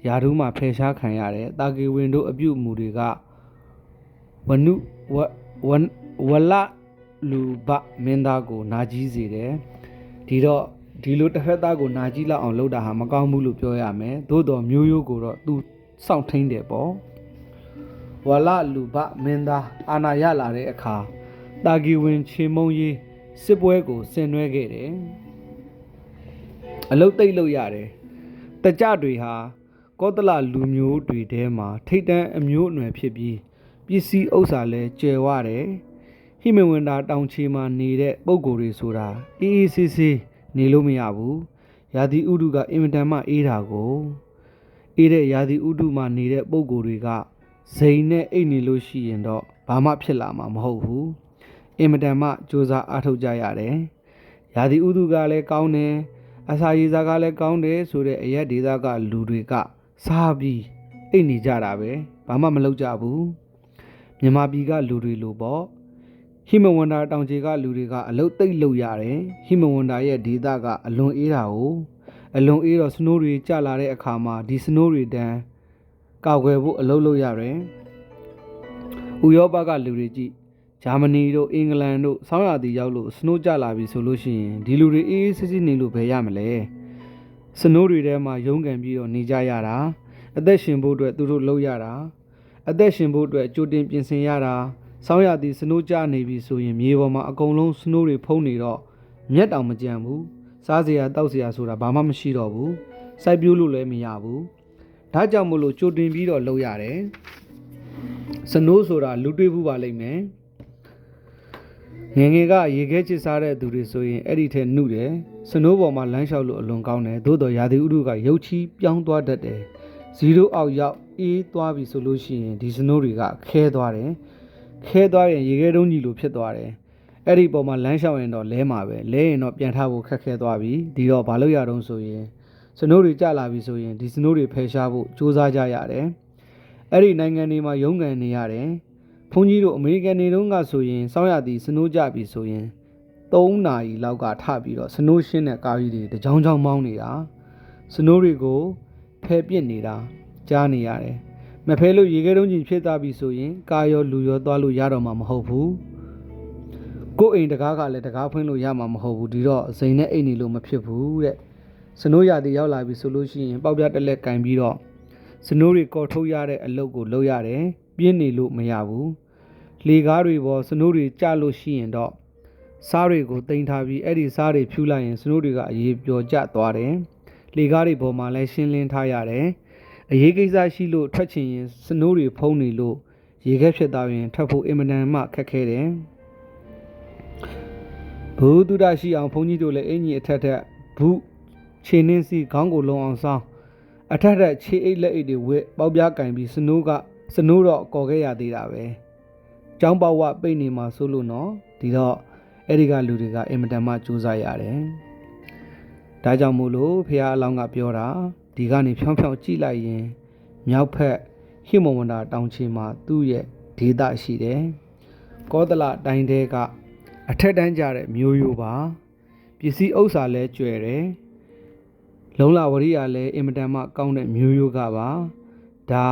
A: ယာတို့မှဖယ်ရှားခံရတယ်တာဂီဝင်တို့အပြုအမူတွေကဝလလူဘမင်းသားကိုနာကြီးစေတယ်ဒီလိုတစ်ဖက်သားကိုနာကြီးလောက်အောင်လုပ်တာဟာမကောင်းဘူးလို့ပြောရမယ်သို့တော်မျိုးရိုးကိုတော့သူစောင့်ထိန်တယ်ပေါ့ဝလလူဘမင်းသားအာဏာရလာတဲ့အခါတာဂီဝင်ချေမုံရေးစစ်ပွဲကိုဆင်နွှဲခဲ့တယ်အလုတ်သိပ်လို့ရတယ်တကြတွေဟာကောသလလူမျိုးတွေထဲမှာထိတ်တန်းအမျိုးအနွယ်ဖြစ်ပြီးပစ္စည်းဥစ္စာလည်းကျယ်ဝတယ်ဟိမဝန္တာတောင်ချေမှာနေတဲ့ပုံကိုယ်တွေဆိုတာအေးအေးဆေးဆေးနေလို့မရဘူးရာသီဥတုကအင်မတန်မှအေးတာကိုအေးတဲ့ရာသီဥတုမှာနေတဲ့ပုံကိုယ်တွေကဇိမ်နဲ့အိတ်နေလို့ရှိရင်တော့ဘာမှဖြစ်လာမှာမဟုတ်ဘူးအင်မတန်မှစူးစမ်းအားထုတ်ကြရတယ်ရာသီဥတုကလည်းကောင်းတယ်အစာရေစာကလည်းကောင်းတယ်ဆိုတဲ့အရက်ဒေသကလူတွေကစားပြီးအိတ်နေကြတာပဲဘာမှမလုပ်ကြဘူးမြန်မာပြည်ကလူတွေလိုပေါ့ဟိမဝန္တာတောင်ခြေကလူတွေကအလုတ်သိပ်လုပ်ရတယ်ဟိမဝန္တာရဲ့ဒေသကအလွန်အေးတာကိုအလွန်အေးတော့စနိုးတွေကျလာတဲ့အခါမှာဒီစနိုးတွေတန်းကောက်ွယ်ဖို့အလုပ်လုပ်ရတယ်ဥရောပကလူတွေကြည့်ဂျာမနီတို့အင်္ဂလန်တို့ဆောင်းရာသီရောက်လို့စနိုးကျလာပြီဆိုလို့ရှိရင်ဒီလူတွေအေးအေးဆေးဆေးနေလို့ဘယ်ရမလဲစနိုးတွေထဲမှာရုန်းကန်ပြီးတော့နေကြရတာ အသက်ရှင်ဖို့အတွက်သူတို့လှုပ်ရတာအသက်ရှင်ဖို့အတွက်ကြိုတင်ပြင်ဆင်ရတာဆောင်းရသည်စနိုးကြနေပြီဆိုရင်မြေပေါ်မှာအကုန်လုံးစနိုးတွေဖုံးနေတော့မျက်တောင်မကြံဘူးစားစရာတောက်စရာဆိုတာဘာမှမရှိတော့ဘူးစိုက်ပျိုးလို့လည်းမရဘူးဒါကြောင့်မို့လို့ကြိုတင်ပြီးတော့လှုပ်ရတယ်စနိုးဆိုတာလူတွေးဘူးပါလိမ့်မယ်ငယ်ငယ်ကရေခဲချစ်စားတဲ့သူတွေဆိုရင်အဲ့ဒီထဲနှုတ်တယ်စနိုးပေါ်မှာလမ်းလျှောက်လို့အလွန်ကောင်းတယ်သို့တော်ရာသီဥတုကရုပ်ချီးပြောင်းသွားတတ်တယ်0အောက်ရောက်အေးသွားပြီဆိုလို့ရှိရင်ဒီစနိုးတွေကခဲသွားတယ်ခဲသွားရင်ရေခဲတုံးကြီးလိုဖြစ်သွားတယ်အဲ့ဒီပေါ်မှာလမ်းလျှောက်ရင်တော့လဲမှာပဲလဲရင်တော့ပြန်ထားဖို့ခက်ခဲသွားပြီဒီတော့ဘာလို့ရတော့ဆိုရင်စနိုးတွေကျလာပြီဆိုရင်ဒီစနိုးတွေဖယ်ရှားဖို့စူးစမ်းကြရတယ်အဲ့ဒီနိုင်ငံတွေမှာရုန်းကန်နေရတယ်ဘုန်းကြီးတို့အမေရိကန်နေတုန်းကဆိုရင်စောင်းရသည်စနိုးကြပြီဆိုရင်3နာရီလောက်ကထပြီးတော့စနိုးရှင်းတဲ့ကားကြီးတွေတကြောင်ကြောင်မောင်းနေတာစနိုးတွေကိုဖယ်ပစ်နေတာကြားနေရတယ်မဖယ်လို့ရေခဲတုံးကြီးဖြစ်သွားပြီဆိုရင်ကားရောလူရောသွားလို့ရတော့မှာမဟုတ်ဘူးကိုယ်အိမ်တကားကလည်းတကားဖွင့်လို့ရမှာမဟုတ်ဘူးဒီတော့ဇိမ်နဲ့အိမ်နေလို့မဖြစ်ဘူးတဲ့စနိုးရသည်ရောက်လာပြီဆိုလို့ရှိရင်ပေါက်ပြတက်လက်ကင်ပြီးတော့စနိုးတွေကော်ထုတ်ရတဲ့အလုပ်ကိုလုပ်ရတယ်ပြင်းနေလို့မရဘူးလေကားတွေပေါ်စနိုးတွေကျလို့ရှိရင်တော့စားတွေကိုတင်ထားပြီးအဲ့ဒီစားတွေဖြူလိုက်ရင်စနိုးတွေကအရေးပျော်ကျသွားတယ်လေကားတွေပေါ်မှာလည်းရှင်းလင်းထားရတယ်အရေးကိစ္စရှိလို့ထွက်ချင်ရင်စနိုးတွေဖုံးနေလို့ရေခဲဖြစ်သွားရင်ထွက်ဖို့အင်မတန်မှခက်ခဲတယ်ဘုသူဒရှိအောင်ဘုန်းကြီးတို့လည်းအင်ကြီးအထက်ထက်ဘူးခြေနှင်းစီခေါင်းကိုလုံအောင်ဆောင်းအထက်ထက်ခြေအိတ်လက်အိတ်တွေဝက်ပေါက်ပြားကင်ပြီးစနိုးတော့ကော်ခဲ့ရသေးတာပဲကျောင်းပေါဝပိတ်နေမှာဆိုလို့နော်ဒီတော့အဲ့ဒီကလူတွေကအင်မတန်မှစူးစမ်းရတယ်ဒါကြောင့်မို့လို့ဖះအလောင်းကပြောတာဒီကနေဖြောင်းဖြောင်းကြည့်လိုက်ရင်မြောက်ဖက်ဟိမဝန္တာတောင်ချေမှာသူ့ရဲ့ဒေသရှိတယ်ကောသလတိုင်းတဲကအထက်တန်းကြတဲ့မျိုးရိုးပါပစ္စည်းဥစ္စာလဲကျွဲတယ်လုံလဝရိယလဲအင်မတန်မှကောင်းတဲ့မျိုးရိုးကပါဒါ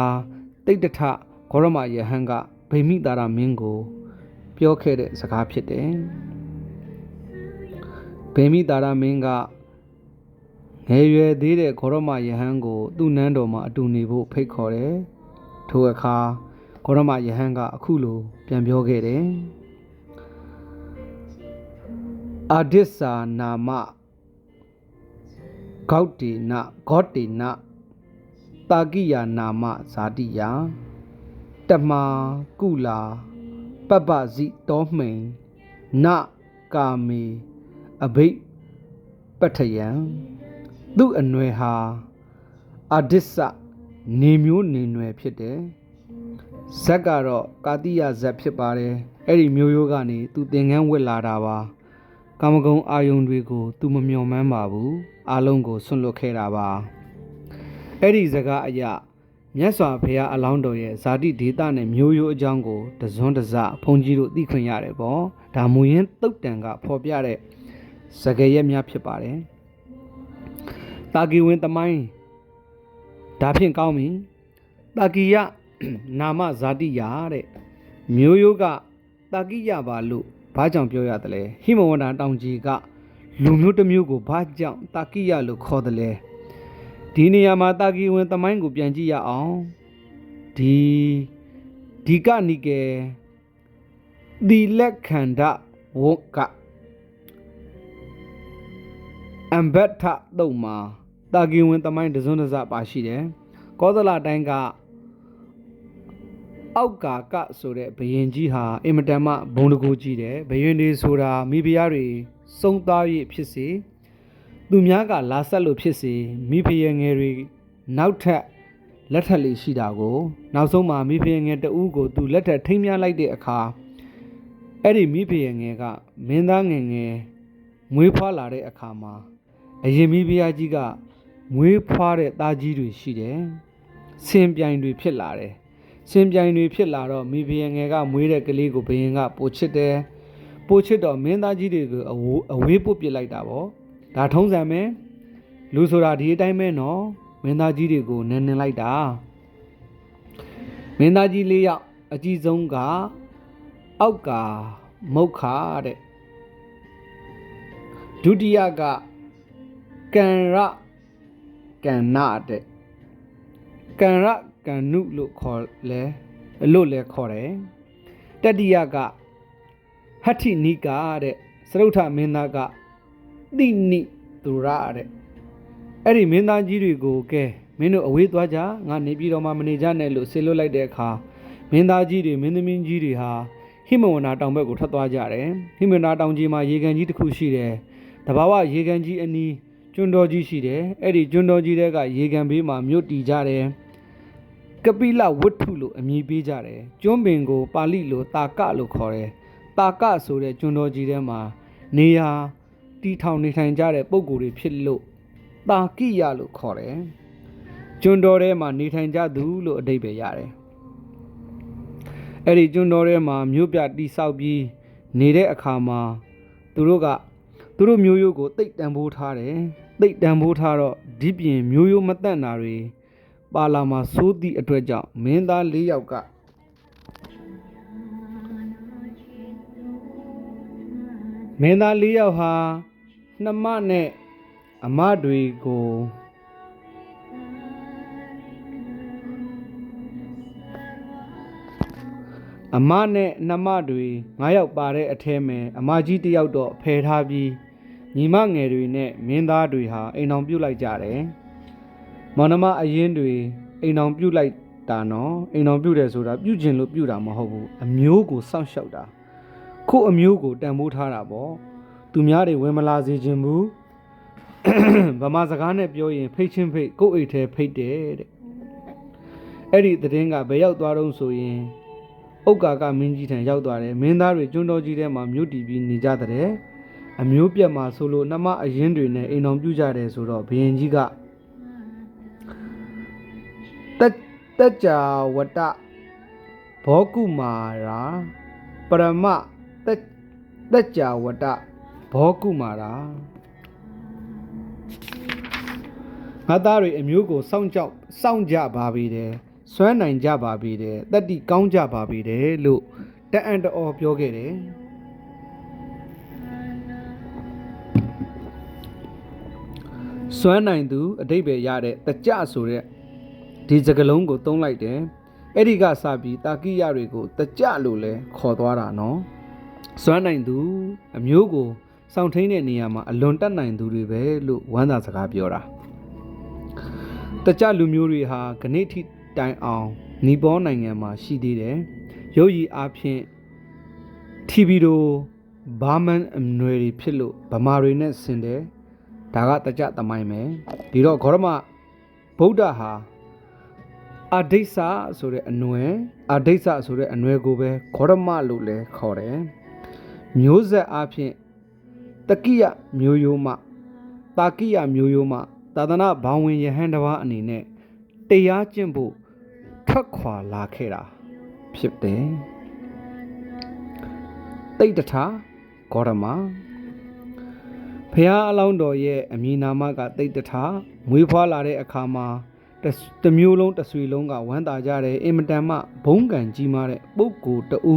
A: တိတ်တထဂေါရမယဟန်ကဗိမိတာရမင်းကိုပြောခဲ့တဲ့စကားဖြစ်တယ်ဗိမိတာရမင်းကငယ်ရွယ်သေးတဲ့ဂေါရမယဟန်ကိုသူ့နန်းတော်မှာအတူနေဖို့ဖိတ်ခေါ်တယ်ထိုအခါဂေါရမယဟန်ကအခုလိုပြန်ပြောခဲ့တယ်အာဒစ္ဆာနာမဂေါတေနတာကိယာနာမဇာတိယတမကုလာပပ္ပဇိတောမိန်နကာမေအဘိပတ္ထယံသူ့အနွယ်ဟာအာဒစ္ဆနေမျိုးနေနွယ်ဖြစ်တယ်ဇက်ကတော့ကာတိယဇက်ဖြစ်ပါတယ်အဲ့ဒီမျိုးရိုးကနေသူသင်္ကန်းဝတ်လာတာပါကာမဂုဏ်အာယုန်တွေကိုသူမမျှော်မှန်းပါဘူးအားလုံးကိုဆွန့်လွတ်ခဲ့တာပါအဲ့ဒီစကားအရာမြတ်စွာဘုရားအလောင်းတော်ရဲ့ဇာတိဒေသနဲ့မျိုးရိုးအကြောင်းကိုတစွန်းတစဘုန်းကြီးတို့သိခွင့်ရတယ်ပေါ့ဒါမူရင်းတုတ်တန်ကဖော်ပြတဲ့စကားရက်များဖြစ်ပါတယ်တာကီဝင်သမိုင်းဒါဖြင့်ကောင်းပြီတာကီယနာမဇာတိယတဲ့မျိုးရိုးကတာကိယပါလို့ဘာကြောင့်ပြောရသလဲဟိမဝန္တာတောင်ကြီးကလူမျိုးတစ်မျိုးကိုဘာကြောင့်တာကိယလို့ခေါ်တယ်လဲဒီနေရာမှာတာကီဝင်သမိုင်းကိုပြန်ကြည့်ရအောင်ဒီကနိကေဒီလက်ခန္ဓဝကအံဘတ်ထတုံမှာတာကီဝင်သမိုင်းတစွန်းတစပါရှိတယ်ကောသလတိုင်းကအောက်ကာကဆိုတဲ့ဘယင်ကြီးဟာအင်မတန်မှဘုံတကူကြီးတယ်ဘယင်တွေဆိုတာမိဖုရားတွေစုံသား၍ဖြစ်စေသူများကလာဆက်လို့ဖြစ်စေမိဖုရားငယ်တွေနောက်ထပ်လက်ထက်လေးရှိတာကိုနောက်ဆုံးမှာမိဖုရားငယ်တဦးကိုသူလက်ထက်ထိမ်းမြလိုက်တဲ့အခါအဲ့ဒီမိဖုရားငယ်ကမင်းသားငယ်ငယ်မွေးဖွားလာတဲ့အခါမှာအရင်မိဖုရားကြီးကမွေးဖွားတဲ့သားကြီးတွေရှိတယ်ဆင်ပြိုင်တွေဖြစ်လာတယ်စင်ပြိုင်တွေဖြစ်လာတော့မိဖုရားငယ်ကမွေးတဲ့ကလေးကိုဘယင်ကပိုချစ်တယ်ပိုချစ်တော့မင်းသားကြီးတွေကိုအဝေးပုတ်ပစ်လိုက်တာပေါ့ဒါထုံးစံပဲလူဆိုတာဒီအတိုင်းပဲနော်မင်းသားကြီးတွေကိုနန်းလိုက်တာမင်းသားကြီး၄ယောက်အကြီးဆုံးကအောက်ကမုတ်ခတဲ့ဒုတိယကကန္နာတဲ့ ကန်ရကန်နုလို့ခေါ်လဲခေါ်တယ်တတိယကဟဋ္ဌိနိကာတဲ့စရုထမင်းသားကတိနိသူရတဲ့အဲ့ဒီမင်းသားကြီးတွေကိုကဲမင်းတို့အဝေးသွားကြငါနေပြည်တော်မှာမနေကြနဲ့လို့ဆေလွတ်လိုက်တဲ့အခါမင်းသားကြီးတွေမင်းသမီးကြီးတွေဟာဟိမဝန္တာတောင်ဘက်ကိုထွက်သွားကြတယ်ဟိမဝန္တာတောင်ကြီးမှာရေကန်ကြီးတစ်ခုရှိတယ်တဘာဝရေကန်ကြီးအနီးကျွန်းတော်ကြီးရှိတယ်အဲ့ဒီကျွန်းတော်ကြီးတွေကရေကန်ဘေးမှာမြို့တည်ကြတယ်ကပိလဝတ္ထုလို့အမည်ပေးကြတယ်ကျွန်းပင်ကိုပါဠိလိုတာကလို့ခေါ်တယ်တာကဆိုတဲ့ကျွန်းတော်ကြီးထဲမှာနေရာတီထောင်နေထိုင်ကြတဲ့ပုံကိုယ်တွေဖြစ်လို့တာကိယလို့ခေါ်တယ်ကျွန်းတော်ထဲမှာနေထိုင်ကြသူလို့အဓိပ္ပာယ်ရတယ်အဲ့ဒီကျွန်းတော်ထဲမှာမြို့ပြတိဆောက်ပြီးနေတဲ့အခါမှာသူတို့မျိုးရိုးကိုတိတ်တန်ဖိုးထားတယ်တိတ်တန်ဖိုးထားတော့ဒီပြင်မျိုးရိုးမတန့်တာတွေပါလာမှာစိုးသည့်အတွက်ကြောင့်မင်းသား၄ယောက်ကမင်းသား၄ယောက်ဟာနှမနဲ့အမတွေကိုအမနဲ့နှမတွေ9ယောက်ပါတဲ့အထဲမှာအမကြီးတစ်ယောက်တော့ဖယ်ထားပြီးညီမငယ်တွေနဲ့မင်းသားတွေဟာအိမ်အောင်ပြုတ်လိုက်ကြတယ်မောင်နှမအရင်တွေအိမ်အောင်ပြုတ်လိုက်တာနော်အိမ်အောင်ပြုတ်တယ်ဆိုတာပြုတ်ခြင်းလို့ပြုတ်တာမဟုတ်ဘူးအမျိုးကိုစောင့်ရှောက်တာခုအမျိုးကိုတန်ဖိုးထားတာပေါ့သူများတွေဝင်မလာစေခြင်းဘူးဗမာစကားနဲ့ပြောရင်ဖိတ်ချင်းဖိတ်ကိုယ့်အိတ်ထဲဖိတ်တယ်တဲ့အဲ့ဒီသတင်းကဘယ်ရောက်သွားတော့ဆိုရင်ဥက္ကာကမင်းကြီးထံရောက်သွားတယ်မင်းသားတွေကျွန်းတော်ကြီးထဲမှာမြို့တည်ပြီးနေကြတဲ့အမျိုးပြတ်မှာဆိုလို့နှမအရင်တွေနဲ့အိမ်အောင်ပြုကြတယ်ဆိုတော့ဘုရင်ကြီးကတက်ကြဝတ္တဘောကုမာရာပရမတက်ကြဝတ္တဘောကုမာရာငါသားတွေအမျိုးကိုစောင့်ကြပါပြီတယ်စွမ်းနိုင်ကြပါပြီတယ်တတိကောင်းကြပါပြီတယ်လို့တအံ့တော်ပြောခဲ့တယ်စွမ်းနိုင်သူအဓိပ္ပာယ်ရတဲ့တကြဆိုတဲ့ဒီစကားလုံးကိုသုံးလိုက်တယ်အဲ့ဒီကစပြီးတာကိယတွေကိုတကြလို့လဲခေါ်သွားတာနော်စွမ်းနိုင်သူအမျိုးကိုစောင့်ထိန်တဲ့နေရာမှာအလွန်တတ်နိုင်သူတွေပဲလို့ဝမ်းသာစကားပြောတာတကြလူမျိုးတွေဟာခဏိထိတိုင်အောင်နီပေါနိုင်ငံမှာရှိသေးတယ်ရုပ်ရည်အားဖြင့်ထီဗီတို့ဘာမန်အနွယ်တွေဖြစ်လို့ဗမာတွေနဲ့ဆင်တယ်ဒါကတကြသမိုင်းပဲဒီတော့ဂေါရမဗုဒ္ဓဟာအာဒိဆာဆိုတဲ့အနွယ်ကိုပဲဂေါရမလို့လည်းခေါ်တယ်မျိုးဆက်အားဖြင့်တကိယမျိုးရိုးမှတာကိယမျိုးရိုးမှသာသနာဘောင်ဝင်ယဟန်တစ်ပါးအနေနဲ့တရားကျင့်ဖို့ထွက်ခွာလာခဲ့တာဖြစ်တယ်တိတ်တထာဂေါရမဘုရားအလောင်းတော်ရဲ့အမည်နာမကတိတ်တထာမွေးဖွားလာတဲ့အခါမှာတမျိုးလုံးတဆွေလုံးကဝမ်းသာကြတယ်အင်မတန်မှဘုံကံကြီးမားတဲ့ပုဂ္ဂိုလ်တူ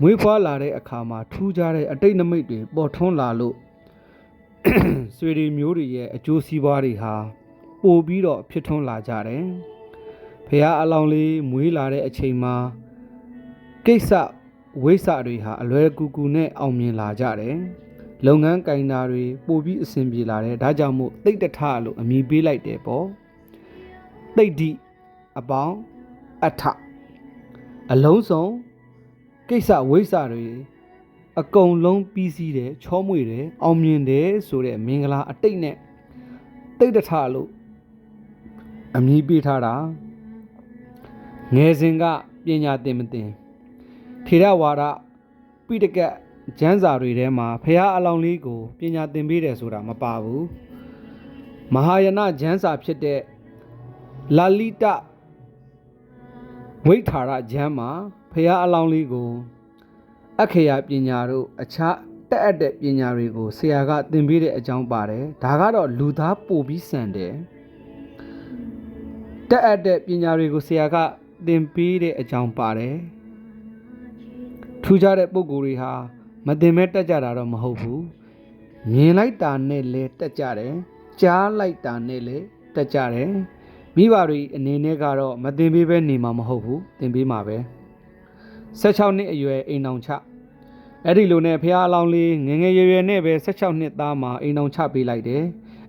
A: မွေးဖွားလာတဲ့အခါမှာထူးခြားတဲ့အတိတ်နမိတ်တွေပေါ်ထွန်းလာလို့ဆွေတွေမျိုးတွေရဲ့အကျိုးစီးပွားတွေဟာပို့ပြီးတော့ဖြစ်ထွန်းလာကြတယ်ဖះအလောင်းလေးမွေးလာတဲ့အချိန်မှာကိစ္စဝိစ္စတွေဟာအလွယ်ကူကူနဲ့အောင်မြင်လာကြတယ်လုပ်ငန်းကင်တာတွေပို့ပြီးအဆင်ပြေလာတယ်ဒါကြောင့်မို့တိတ်တထလို့အမည်ပေးလိုက်တယ်ပေါ့တိတ်ဒီအပေါင်းအထအလုံးစုံကိစ္စဝိစ္စတွေအကုန်လုံးပြီးစီးတယ်ချောမွေ့တယ်အောင်မြင်တယ်ဆိုတဲ့မင်္ဂလာအတိတ်နဲ့တိတ်တထလို့အမည်ပေးထားတာငယ်စဉ်ကပညာသင်မသင်ထေရဝါဒပိဋကတ်ကျမ်းစာတွေထဲမှာဖះအလောင်းလေးကိုပညာသင်ပေးတယ်ဆိုတာမပါဘူးမဟာယာနကျမ်းစာဖြစ်တဲ့လာလိတဝိထာရကျမ်းမှာဖះအလောင်းလေးကိုအခရာပညာတို့အခြားတက်အပ်တဲ့ပညာတွေကိုဆရာကသင်ပေးတဲ့အကြောင်းပါတယ်ဒါကတော့လူသားပို့ပြီးစံတယ်တက်အပ်တဲ့ပညာတွေကိုဆရာကသင်ပေးတဲ့အကြောင်းပါတယ်ထူးခြားတဲ့ပုံကိုယ်တွေဟာမသင်မဲ့တက်ကြတာတော့မဟုတ်ဘူးမြင်လိုက်တာနဲ့လည်းတက်ကြတယ်ကြားလိုက်တာနဲ့လည်းတက်ကြတယ် မိဘတွေအနေနဲ့ကတော့မတင်ပေးပဲနေမှာမဟုတ်ဘူးတင်ပေးမှာပဲ16နှစ်အရွယ်အိမ်အောင်ချအဲ့ဒီလိုနဲ့ဖះအလောင်းလေးငငယ်ရွယ်ရွယ်နဲ့ပဲ16နှစ်သားမှာအိမ်အောင်ချပေးလိုက်တယ်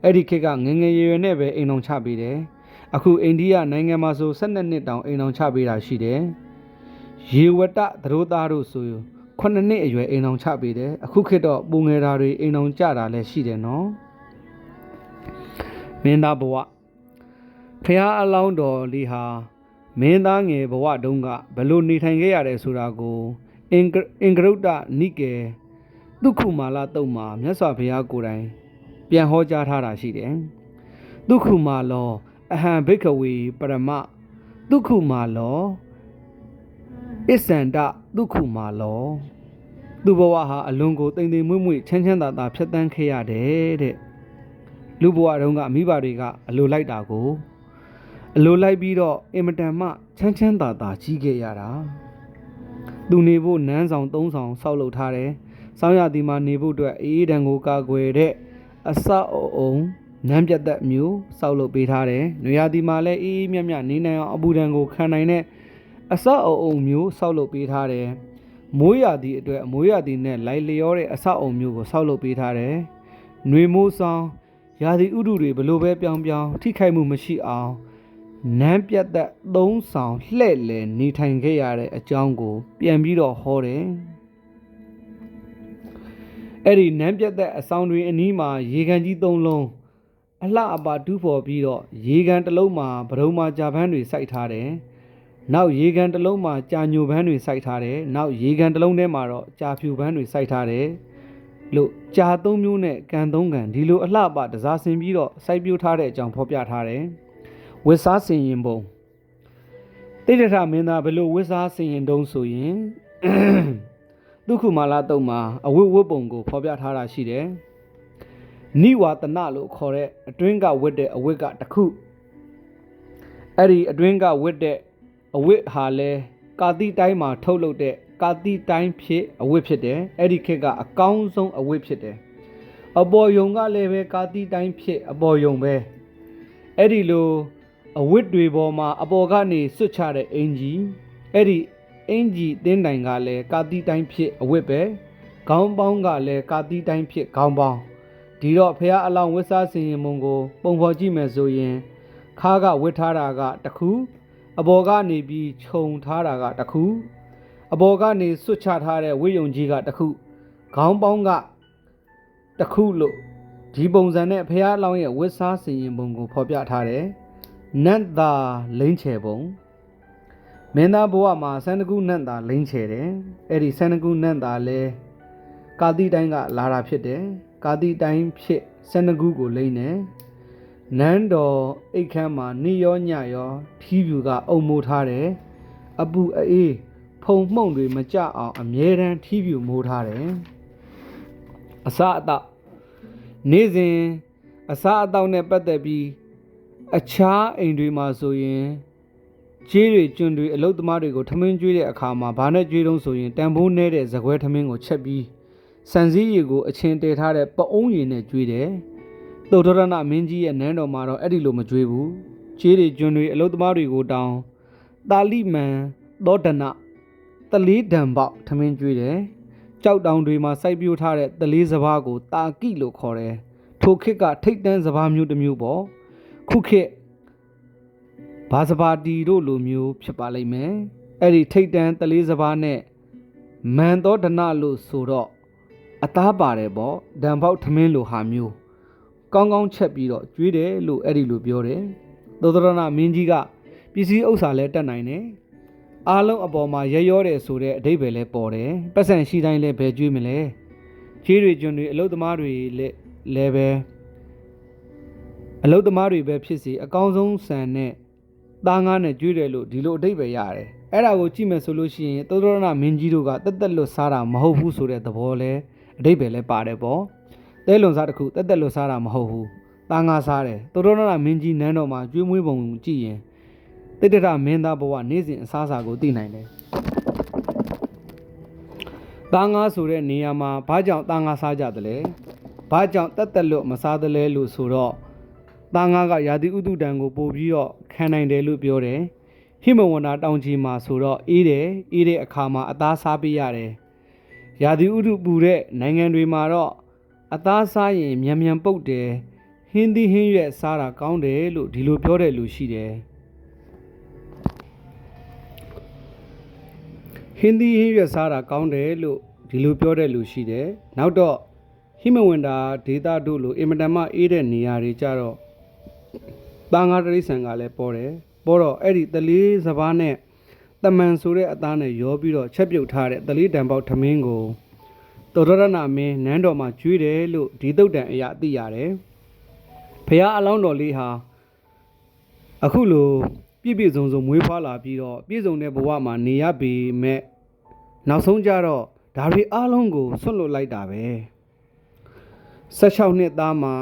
A: အဲ့ဒီခေတ်ကငငယ်ရွယ်ရွယ်နဲ့ပဲအိမ်အောင်ချပေးတယ်အခုအိန္ဒိယနိုင်ငံမှာဆို12နှစ်တောင်အိမ်အောင်ချပေးတာရှိတယ်ရေဝတ္တသရိုးသားတို့ဆို9နှစ်အရွယ်အိမ်အောင်ချပေးတယ်အခုခေတ်တော့ပုံငယ်သားတွေအိမ်အောင်ကြတာလည်းရှိတယ်နော်မင်းသားဘဝဖះအလောင်းတော်လေးဟာမင်းသားငယ်ဘဝတုန်းကဘလို့နေထိုင်ခဲ့ရတယ်ဆိုတာကိုအင်္ဂရုတ္တနိကေဒုက္ခမာလတုံမှာမြတ်စွာဘုရားကိုယ်တိုင်ပြန်ဟောကြားထားတာရှိတယ်ဒုက္ခမာလောအဟံဘိက္ခဝေပရမဒုက္ခမာလောအစ္ဆန္ဒဒုက္ခမာလောသူဘဝဟာအလွန်ကိုတိမ်တိမ်မွေ့မွေ့ချမ်းချမ်းသာသာဖြတ်သန်းခဲ့ရတယ်တဲ့လူဘဝတုန်းကမိဘတွေကအလိုလိုက်တာကိုအလိုလိုက်ပြီးတော့အင်မတန်မှချမ်းချမ်းသာသာကြီးခဲ့ရတာသူနေဖို့နန်းဆောင်၃ဆောင်ဆောက်လုပ်ထားတယ်စောင်းရသည်မှာနေဖို့အတွက်အေးဒဏ်ကိုကာကွယ်တဲ့အဆောက်အုံနန်းပြတ်သက်မျိုးဆောက်လုပ်ပေးထားတယ်နွေရာသီမှာလည်းအေးမြတ်မြတ်နေနိုင်အောင်အပူဒဏ်ကိုခံနိုင်တဲ့အဆောက်အုံမျိုးဆောက်လုပ်ပေးထားတယ်မိုးရာသီအတွက်အမိုးရာသီနဲ့လိုက်လျောတဲ့အဆောက်အုံမျိုးကိုဆောက်လုပ်ပေးထားတယ်နွေမိုးဆောင်ရာသီဥတုတွေဘလို့ပဲပြောင်းပြောင်းထိခိုက်မှုမရှိအောင်နန်းပြတ်သက်၃ဆောင်လှဲ့လေနေထိုင်ခဲ့ရတဲ့အကြောင်းကိုပြန်ပြီးတော့ဟောတယ်အဲ့ဒီနန်းပြတ်သက်အဆောင်တွေအနီးမှာရေကန်ကြီး၃လုံးအလှအပတူးဖော်ပြီးတော့ရေကန်တစ်လုံးမှာဗရုံမာကြာပန်းတွေစိုက်ထားတယ်နောက်ရေကန်တစ်လုံးမှာကြာညိုပန်းတွေစိုက်ထားတယ်နောက်ရေကန်တစ်လုံးထဲမှာတော့ကြာဖြူပန်းတွေစိုက်ထားတယ်လို့ကြာ၃မျိုးနဲ့ကန်၃ကန်ဒီလိုအလှအပတစားဆင်ပြီးတော့စိုက်ပျိုးထားတဲ့အကြောင်းဖော်ပြထားတယ်ဝစ်စားဆင်ရင်ပုံတိဋ္ဌထမင်းသားဘလို့ဝစ်စားဆင်ရင်တုံးဆိုရင်ဒုက္ခမာလတုံမှာအဝိဝတ်ပုံကိုဖော်ပြထားတာရှိတယ်နိဝါတနလို့ခေါ်တဲ့အတွင်းကဝတ်တဲ့အဝတ်ကတစ်ခုအဲ့ဒီအတွင်းကဝတ်တဲ့အဝတ်ဟာလဲကာတိတိုင်းမှာထုတ်လုပ်တဲ့ကာတိတိုင်းဖြစ်အဝတ်ဖြစ်တယ်အဲ့ဒီခေတ်ကအကောင်းဆုံးအဝတ်ဖြစ်တယ်အပေါ်ယုံကလည်းပဲကာတိတိုင်းဖြစ်အပေါ်ယုံပဲအဲ့ဒီလိုအဝတ်တွေပေါ်မှာအပေါ်ကနေစွတ်ချတဲ့အင်ဂျီအဲ့ဒီအင်ဂျီတင်းတိုင်ကလည်းကာတိတိုင်းဖြစ်အဝတ်ပဲခေါင်းပေါင်းကလည်းကာတိတိုင်းဖြစ်ခေါင်းပေါင်းဒီတော့ဖះအလောင်းဝစ်စားစင်ရင်မုံကိုပုံဖော်ကြည့်မယ်ဆိုရင်ခါကဝစ်ထားတာကတစ်ခုအပေါ်ကနေပြီးခြုံထားတာကတစ်ခုအပေါ်ကနေစွတ်ချထားတဲ့ဝိယုံကြီးကတစ်ခုခေါင်းပေါင်းကတစ်ခုလို့ဒီပုံစံနဲ့ဖះအလောင်းရဲ့ဝစ်စားစင်ရင်ပုံကိုဖော်ပြထားတယ်နတ်သာလိမ့်ချယ်ပုံမင်းသားဘဝမှာစန္ဒကုနတ်သာလိမ့်ချယ်တယ်အဲ့ဒီစန္ဒကုနတ်သာလဲကာတိတိုင်းကလာတာဖြစ်တယ်ကာတိတိုင်းဖြစ်စန္ဒကုကိုလိမ့်တယ်နန်းတော်အိတ်ခမ်းမှာနေရောညရောထီးပြူကအုံမိုးထားတယ်အပူအေးဖုံမှုန့်တွေမကြအောင်အမြဲတမ်းထီးပြူမိုးထားတယ်အစားအသောက်နေ့စဉ်အစားအသောက်နဲ့ပတ်သက်ပြီးအခြားအိမ်တွေမှာဆိုရင်ကျေးတွေကျွန်းတွေအလုတ်သမားတွေကိုထမင်းကျွေးတဲ့အခါမှာဘာနဲ့ကျွေးတုံးဆိုရင်တန်ဖိုးနည်းတဲ့ဇကွဲထမင်းကိုချက်ပြီးစံစည်းရည်ကိုအချင်းတည်ထားတဲ့ပအုံးရည်နဲ့ကျွေးတယ်သုဒ္ဓရဏမင်းကြီးရဲ့နန်းတော်မှာတော့အဲ့ဒီလိုမကျွေးဘူးကျေးတွေကျွန်းတွေအလုတ်သမားတွေကိုတောင်းတာလိမန်သောဒနာတလေးဒံပေါက်ထမင်းကျွေးတယ်ကြောက်တောင်တွေမှာစိုက်ပျိုးထားတဲ့တလေးစပားကိုတာကိလို့ခေါ်တယ်ထိုခေတ်ကထိတ်တန်းစပားမျိုးတစ်မျိုးပေါ့ခုခေတ်ဘာစပါတီတို့လိုမျိုးဖြစ်ပါလိမ့်မယ်အဲ့ဒီထိတ်တန်းတလေးစပားနဲ့မန်သောဒနာလို့ဆိုတော့အသားပါတယ်ပေါ့ဒံပေါက်ထမင်းလိုဟာမျိုးကောင်းကောင်းချက်ပြီးတော့ကျွေးတယ်လို့အဲ့ဒီလိုပြောတယ်သောဒရဏမင်းကြီးကပစ္စည်းဥစ္စာလဲတက်နိုင်တယ်အားလုံးအပေါ်မှာရရောတယ်ဆိုတဲ့အဓိပ္ပာယ်လဲပေါ်တယ်ပတ်စံရှိတိုင်းလဲဘယ်ကျွေးမလဲခြေတွေကျွန်းတွေအလုတ်သမားတွေလဲပဲအလုတ်သမားတွေပဲဖြစ်စီအကောင်းဆုံးဆန်နဲ့သားငါးနဲ့ကျွေးတယ်လို့ဒီလိုအဓိပ္ပာယ်ရတယ်အဲ့ဒါကိုကြည့်မယ်ဆိုလို့ရှိရင်သောဒရဏမင်းကြီးတို့ကတက်တက်လွတ်စားတာမဟုတ်ဘူးဆိုတဲ့သဘောလဲအဓိပ္ပာယ်လဲပါတယ်ပေါ့တဲလွန်စားတစ်ခုတက်တက်လွတ်စားတာမဟုတ်ဘူးသားငါးစားတယ်သောဒရဏမင်းကြီးနန်းတော်မှာကျွေးမွေးပုံကြည့်ရင်တိတ္တရမင်းသားဘဝနေ့စဉ်အစားအစာကိုသိနိုင်တယ်သားငါးဆိုတဲ့နေရာမှာဘာကြောင့်သားငါးစားကြသလဲဘာကြောင့်တက်တက်လွတ်မစားသလဲလို့ဆိုတော့ သားငါကရာသီဥတုတံကိုပို့ပြီးတော့ခံနိုင်တယ်လို့ပြောတယ်ဟိမဝန္တာတောင်ကြီးမှာဆိုတော့အေးတဲ့အခါမှာအသားစားပေးရတယ်ရာသီဥတုပူတဲ့နိုင်ငံတွေမှာတော့အသားစားရင်မြန်ပုတ်တယ်ဟင်းသီးဟင်းရွက်စားတာကောင်းတယ်လို့ဒီလိုပြောတဲ့လူရှိတယ်ဟင်းသီးဟင်းရွက်စားတာကောင်းတယ်လို့ဒီလိုပြောတဲ့လူရှိတယ်နောက်တော့ဟိမဝန္တာဒေသတို့လိုအင်မတန်မှအေးတဲ့နေရာတွေကြတော့သားငါးတိရစ္ဆာန်ကလည်းပေါ်တော့အဲ့ဒီတလေးစပားနဲ့တမန်ဆိုတဲ့အသားနဲ့ရောပြီးတော့ချက်ပြုတ်ထားတဲ့တလေးတံပေါက်ထမင်းကိုတော်ရဏမင်းနန်းတော်မှာကျွေးတယ်လို့ဒီသုတ်တံအရာသိရတယ်ဖះအလောင်းတော်လေးဟာအခုလိုပြည့်စုံမွေးဖွားလာပြီးတော့ပြည့်စုံတဲ့ဘဝမှာနေရပေမဲ့နောက်ဆုံးကြတော့ဒါတွေအားလုံးကိုဆွတ်လွတ်လိုက်တာပဲ16နှစ်သားမှာ